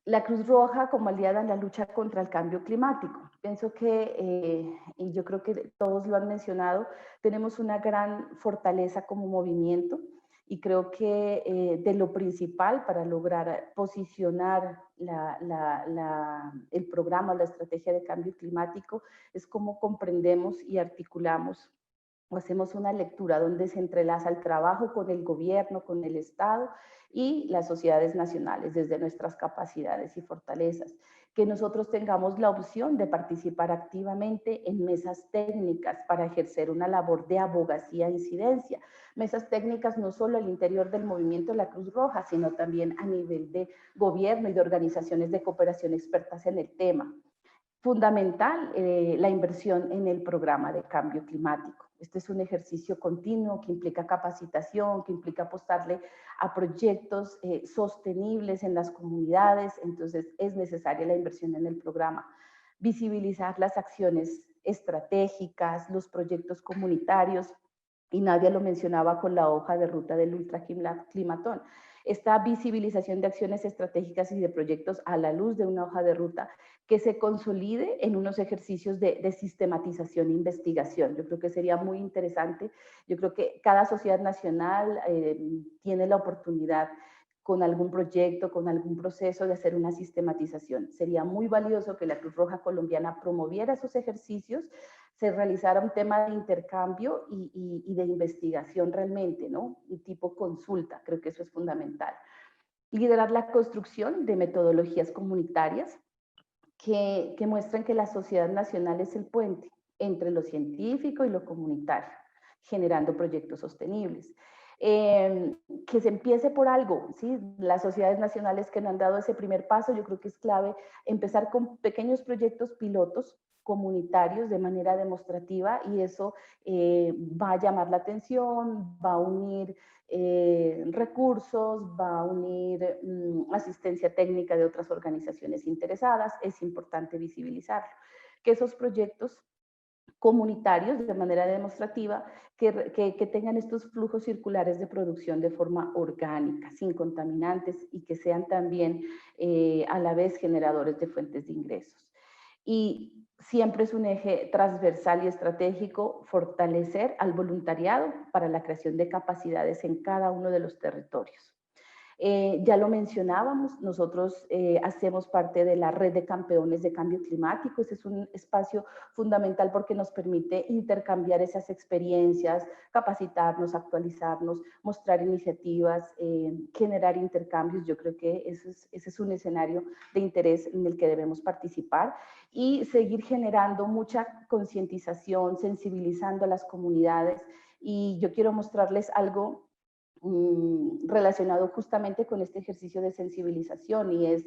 La Cruz Roja como aliada en la lucha contra el cambio climático. Pienso que, y yo creo que todos lo han mencionado, tenemos una gran fortaleza como movimiento y creo que de lo principal para lograr posicionar el programa, la estrategia de cambio climático, es cómo comprendemos y articulamos o hacemos una lectura donde se entrelaza el trabajo con el gobierno, con el Estado y las sociedades nacionales desde nuestras capacidades y fortalezas. que nosotros tengamos la opción de participar activamente en mesas técnicas para ejercer una labor de abogacía e incidencia. Mesas técnicas no solo al interior del movimiento de la Cruz Roja, sino también a nivel de gobierno y de organizaciones de cooperación expertas en el tema. Fundamental la inversión en el programa de cambio climático. Este es un ejercicio continuo que implica capacitación, que implica apostarle a proyectos sostenibles en las comunidades, entonces es necesaria la inversión en el programa. Visibilizar las acciones estratégicas, los proyectos comunitarios, y Nadia lo mencionaba con la hoja de ruta del ultraclimatón. Esta visibilización de acciones estratégicas y de proyectos a la luz de una hoja de ruta que se consolide en unos ejercicios de sistematización e investigación. Yo creo que sería muy interesante. Yo creo que cada sociedad nacional tiene la oportunidad con algún proyecto, con algún proceso de hacer una sistematización. Sería muy valioso que la Cruz Roja Colombiana promoviera esos ejercicios, se realizara un tema de intercambio y de investigación realmente, ¿no? Un tipo consulta, creo que eso es fundamental. Liderar la construcción de metodologías comunitarias que muestran que la sociedad nacional es el puente entre lo científico y lo comunitario, generando proyectos sostenibles. Que se empiece por algo, ¿sí? Las sociedades nacionales que no han dado ese primer paso, yo creo que es clave empezar con pequeños proyectos pilotos comunitarios de manera demostrativa y eso va a llamar la atención, va a unir recursos, va a unir asistencia técnica de otras organizaciones interesadas, es importante visibilizarlo. Que esos proyectos comunitarios de manera demostrativa que tengan estos flujos circulares de producción de forma orgánica, sin contaminantes y que sean también a la vez generadores de fuentes de ingresos. Y siempre es un eje transversal y estratégico fortalecer al voluntariado para la creación de capacidades en cada uno de los territorios. Ya lo mencionábamos, nosotros hacemos parte de la red de campeones de cambio climático. Ese es un espacio fundamental porque nos permite intercambiar esas experiencias, capacitarnos, actualizarnos, mostrar iniciativas, generar intercambios. Yo creo que ese es un escenario de interés en el que debemos participar y seguir generando mucha concientización, sensibilizando a las comunidades. Y yo quiero mostrarles algo relacionado justamente con este ejercicio de sensibilización y es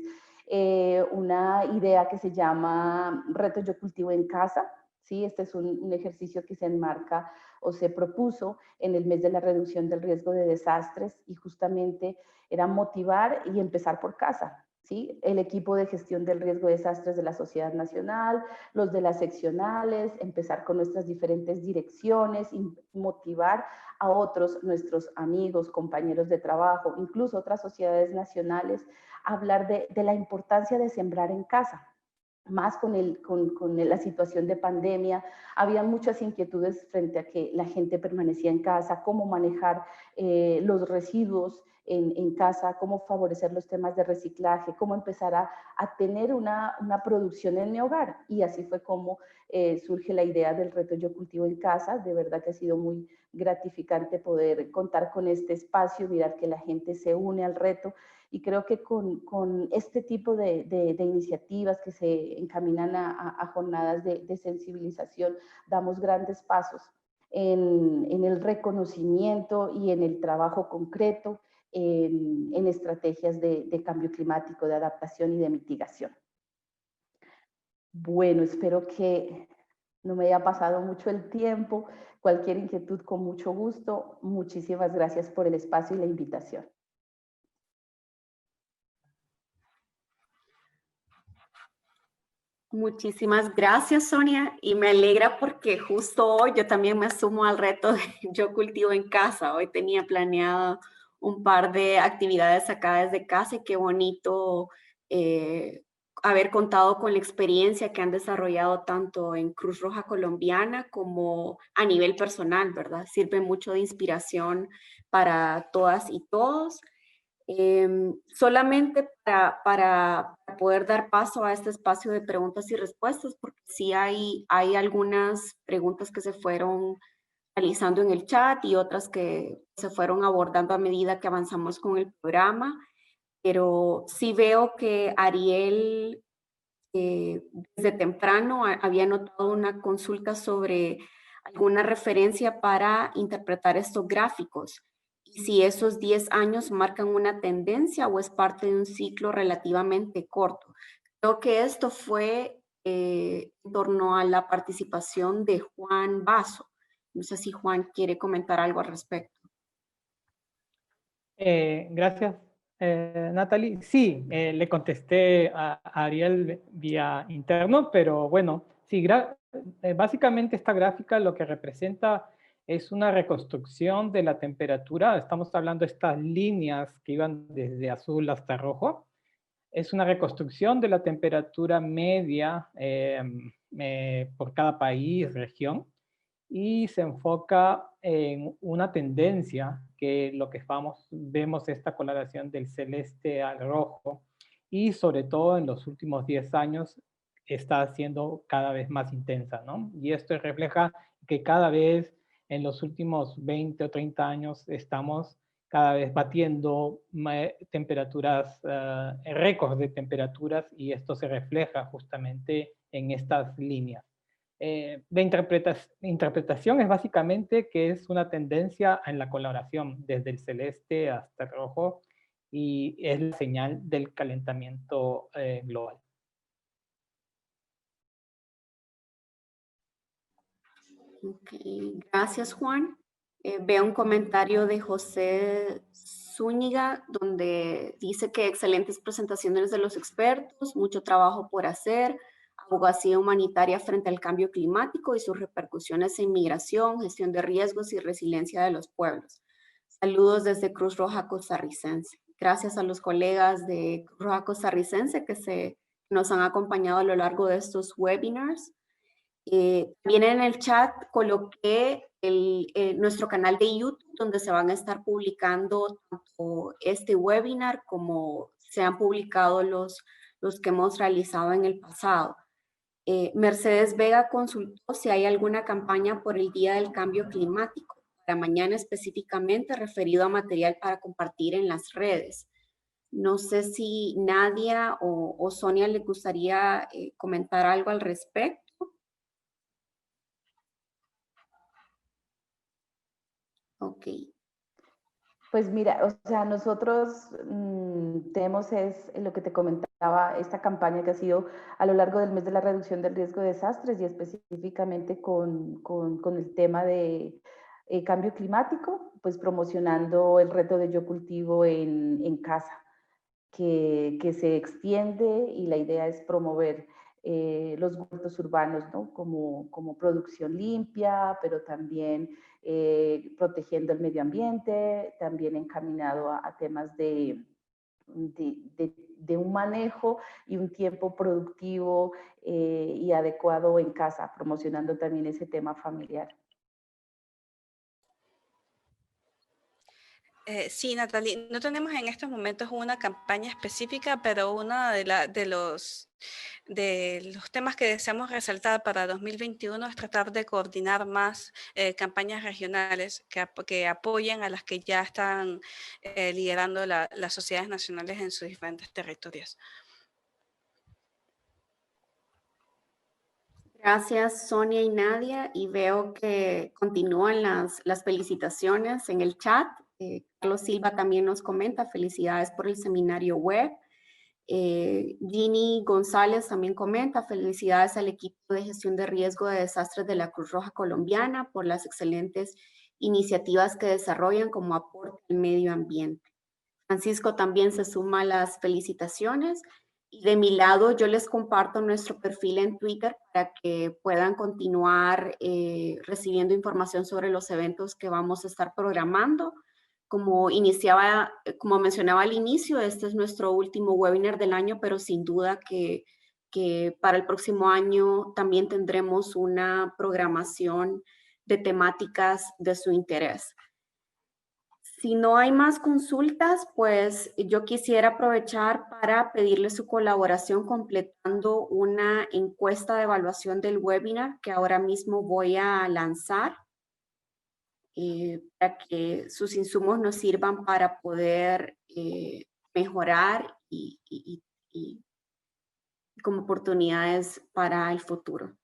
una idea que se llama Reto Yo Cultivo en Casa. ¿Sí? Este es un ejercicio que se enmarca o se propuso en el mes de la reducción del riesgo de desastres y justamente era motivar y empezar por casa. ¿Sí? El equipo de gestión del riesgo de desastres de la Sociedad Nacional, los de las seccionales, empezar con nuestras diferentes direcciones y motivar a otros, nuestros amigos, compañeros de trabajo, incluso otras sociedades nacionales, a hablar de la importancia de sembrar en casa. Más con la situación de pandemia, había muchas inquietudes frente a que la gente permanecía en casa, cómo manejar los residuos en casa, cómo favorecer los temas de reciclaje, cómo empezar a tener una producción en mi hogar. Y así fue como surge la idea del Reto Yo Cultivo en Casa. De verdad que ha sido muy gratificante poder contar con este espacio, mirar que la gente se une al reto. Y creo que con este tipo de iniciativas que se encaminan a jornadas de sensibilización, damos grandes pasos en el reconocimiento y en el trabajo concreto en estrategias de cambio climático, de adaptación y de mitigación. Bueno, espero que no me haya pasado mucho el tiempo. Cualquier inquietud, con mucho gusto. Muchísimas gracias por el espacio y la invitación. Muchísimas gracias, Sonia, y me alegra porque justo hoy yo también me sumo al reto de Yo Cultivo en Casa. Hoy tenía planeado un par de actividades acá desde casa y qué bonito haber contado con la experiencia que han desarrollado tanto en Cruz Roja Colombiana como a nivel personal, ¿verdad? Sirve mucho de inspiración para todas y todos. Solamente para poder dar paso a este espacio de preguntas y respuestas, porque sí hay algunas preguntas que se fueron realizando en el chat y otras que se fueron abordando a medida que avanzamos con el programa, pero sí veo que Ariel desde temprano había notado una consulta sobre alguna referencia para interpretar estos gráficos y si esos 10 años marcan una tendencia o es parte de un ciclo relativamente corto. Creo que esto fue en torno a la participación de Juan Basso. No sé si Juan quiere comentar algo al respecto. Gracias, Natalie. Sí, le contesté a Ariel vía interno, pero bueno, sí, básicamente esta gráfica lo que representa es una reconstrucción de la temperatura. Estamos hablando de estas líneas que iban desde azul hasta rojo. Es una reconstrucción de la temperatura media por cada país, región, y se enfoca en una tendencia que lo que vemos esta coloración del celeste al rojo y sobre todo en los últimos 10 años está siendo cada vez más intensa, ¿no? Y esto refleja que cada vez en los últimos 20 o 30 años estamos cada vez batiendo temperaturas, récords de temperaturas y esto se refleja justamente en estas líneas. La interpretación es básicamente que es una tendencia en la coloración desde el celeste hasta el rojo y es la señal del calentamiento global. Okay. Gracias, Juan. Veo un comentario de José Zúñiga donde dice que excelentes presentaciones de los expertos, mucho trabajo por hacer, abogacía humanitaria frente al cambio climático y sus repercusiones en migración, gestión de riesgos y resiliencia de los pueblos. Saludos desde Cruz Roja Costarricense. Gracias a los colegas de Cruz Roja Costarricense que nos han acompañado a lo largo de estos webinars. También en el chat coloqué nuestro canal de YouTube donde se van a estar publicando tanto este webinar como se han publicado los que hemos realizado en el pasado. Mercedes Vega consultó si hay alguna campaña por el Día del Cambio Climático, para mañana específicamente referido a material para compartir en las redes. No sé si Nadia o Sonia le gustaría comentar algo al respecto. Ok. Pues mira, o sea, nosotros tenemos lo que te comentaba, esta campaña que ha sido a lo largo del mes de la reducción del riesgo de desastres y específicamente con el tema de cambio climático, pues promocionando el reto de Yo Cultivo en casa, que se extiende y la idea es promover los huertos urbanos, ¿no? Como producción limpia, pero también protegiendo el medio ambiente, también encaminado a temas de un manejo y un tiempo productivo y adecuado en casa, promocionando también ese tema familiar. Sí, Natalie, no tenemos en estos momentos una campaña específica, pero uno de los temas que deseamos resaltar para 2021 es tratar de coordinar más campañas regionales que apoyen a las que ya están liderando las sociedades nacionales en sus diferentes territorios. Gracias, Sonia y Nadia. Y veo que continúan las felicitaciones en el chat. Carlos Silva también nos comenta, felicidades por el seminario web. Ginny González también comenta, felicidades al equipo de gestión de riesgo de desastres de la Cruz Roja Colombiana por las excelentes iniciativas que desarrollan como aporte al medio ambiente. Francisco también se suma a las felicitaciones. Y de mi lado, yo les comparto nuestro perfil en Twitter para que puedan continuar recibiendo información sobre los eventos que vamos a estar programando. Como mencionaba al inicio, este es nuestro último webinar del año, pero sin duda que para el próximo año también tendremos una programación de temáticas de su interés. Si no hay más consultas, pues yo quisiera aprovechar para pedirle su colaboración completando una encuesta de evaluación del webinar que ahora mismo voy a lanzar para que sus insumos nos sirvan para poder mejorar y como oportunidades para el futuro.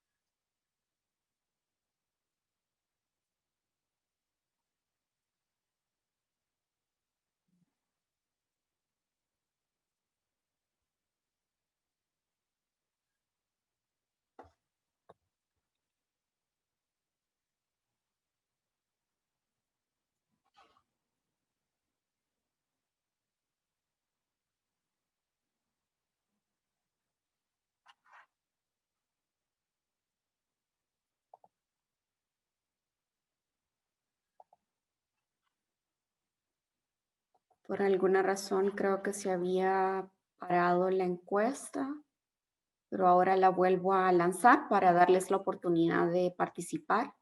Por alguna razón creo que se había parado la encuesta, pero ahora la vuelvo a lanzar para darles la oportunidad de participar.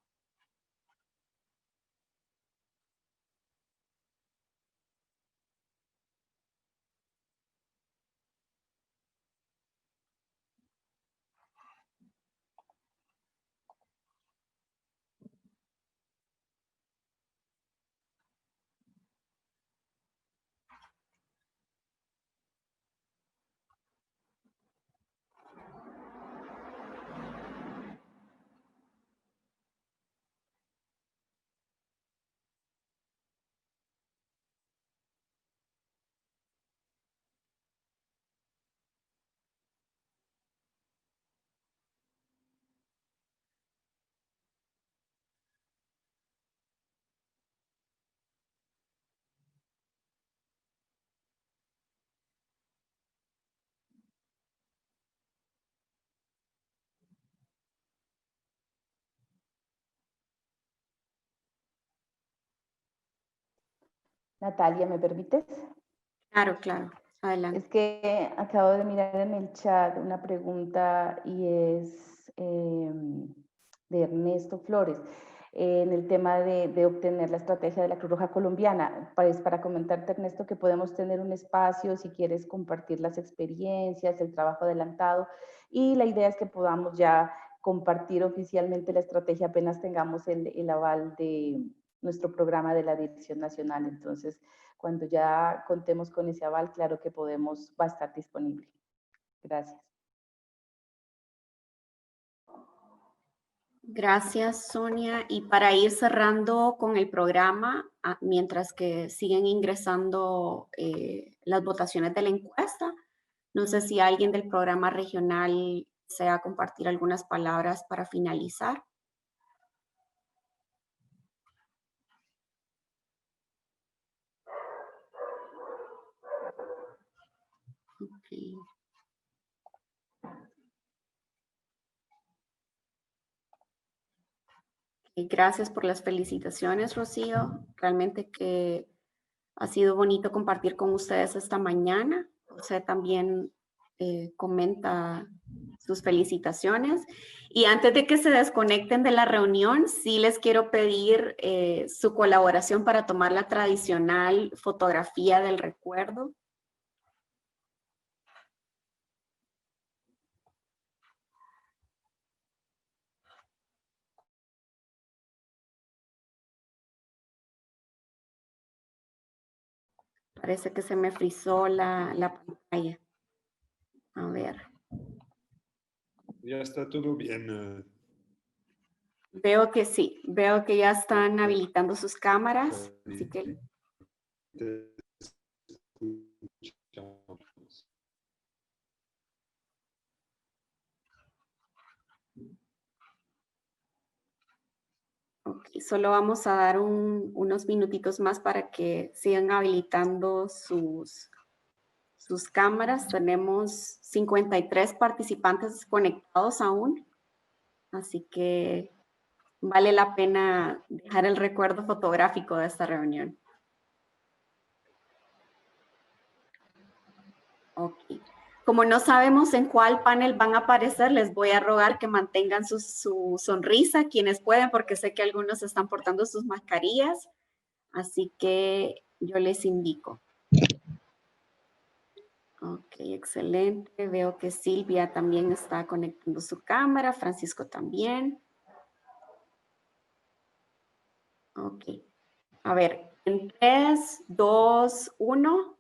Natalia, ¿me permites? Claro, claro. Adelante. Es que acabo de mirar en el chat una pregunta y es de Ernesto Flores en el tema de obtener la estrategia de la Cruz Roja Colombiana. Pues para comentarte, Ernesto, que podemos tener un espacio si quieres compartir las experiencias, el trabajo adelantado, y la idea es que podamos ya compartir oficialmente la estrategia apenas tengamos el aval de nuestro programa de la Dirección Nacional. Entonces, cuando ya contemos con ese aval, claro que va a estar disponible. Gracias. Gracias, Sonia. Y para ir cerrando con el programa, mientras que siguen ingresando las votaciones de la encuesta, no sé si alguien del programa regional desea compartir algunas palabras para finalizar. Okay. Gracias por las felicitaciones, Rocío. Realmente que ha sido bonito compartir con ustedes esta mañana. José también comenta sus felicitaciones. Y antes de que se desconecten de la reunión, sí les quiero pedir su colaboración para tomar la tradicional fotografía del recuerdo. Parece que se me frizó la pantalla. A ver. Ya está todo bien. Veo que sí, veo que ya están habilitando sus cámaras, así que... Ok, solo vamos a dar unos minutitos más para que sigan habilitando sus cámaras. Tenemos 53 participantes conectados aún, así que vale la pena dejar el recuerdo fotográfico de esta reunión. Ok. Como no sabemos en cuál panel van a aparecer, les voy a rogar que mantengan su sonrisa, quienes pueden, porque sé que algunos están portando sus mascarillas, así que yo les indico. Ok, excelente. Veo que Silvia también está conectando su cámara, Francisco también. Ok. A ver, en 3, 2, 1.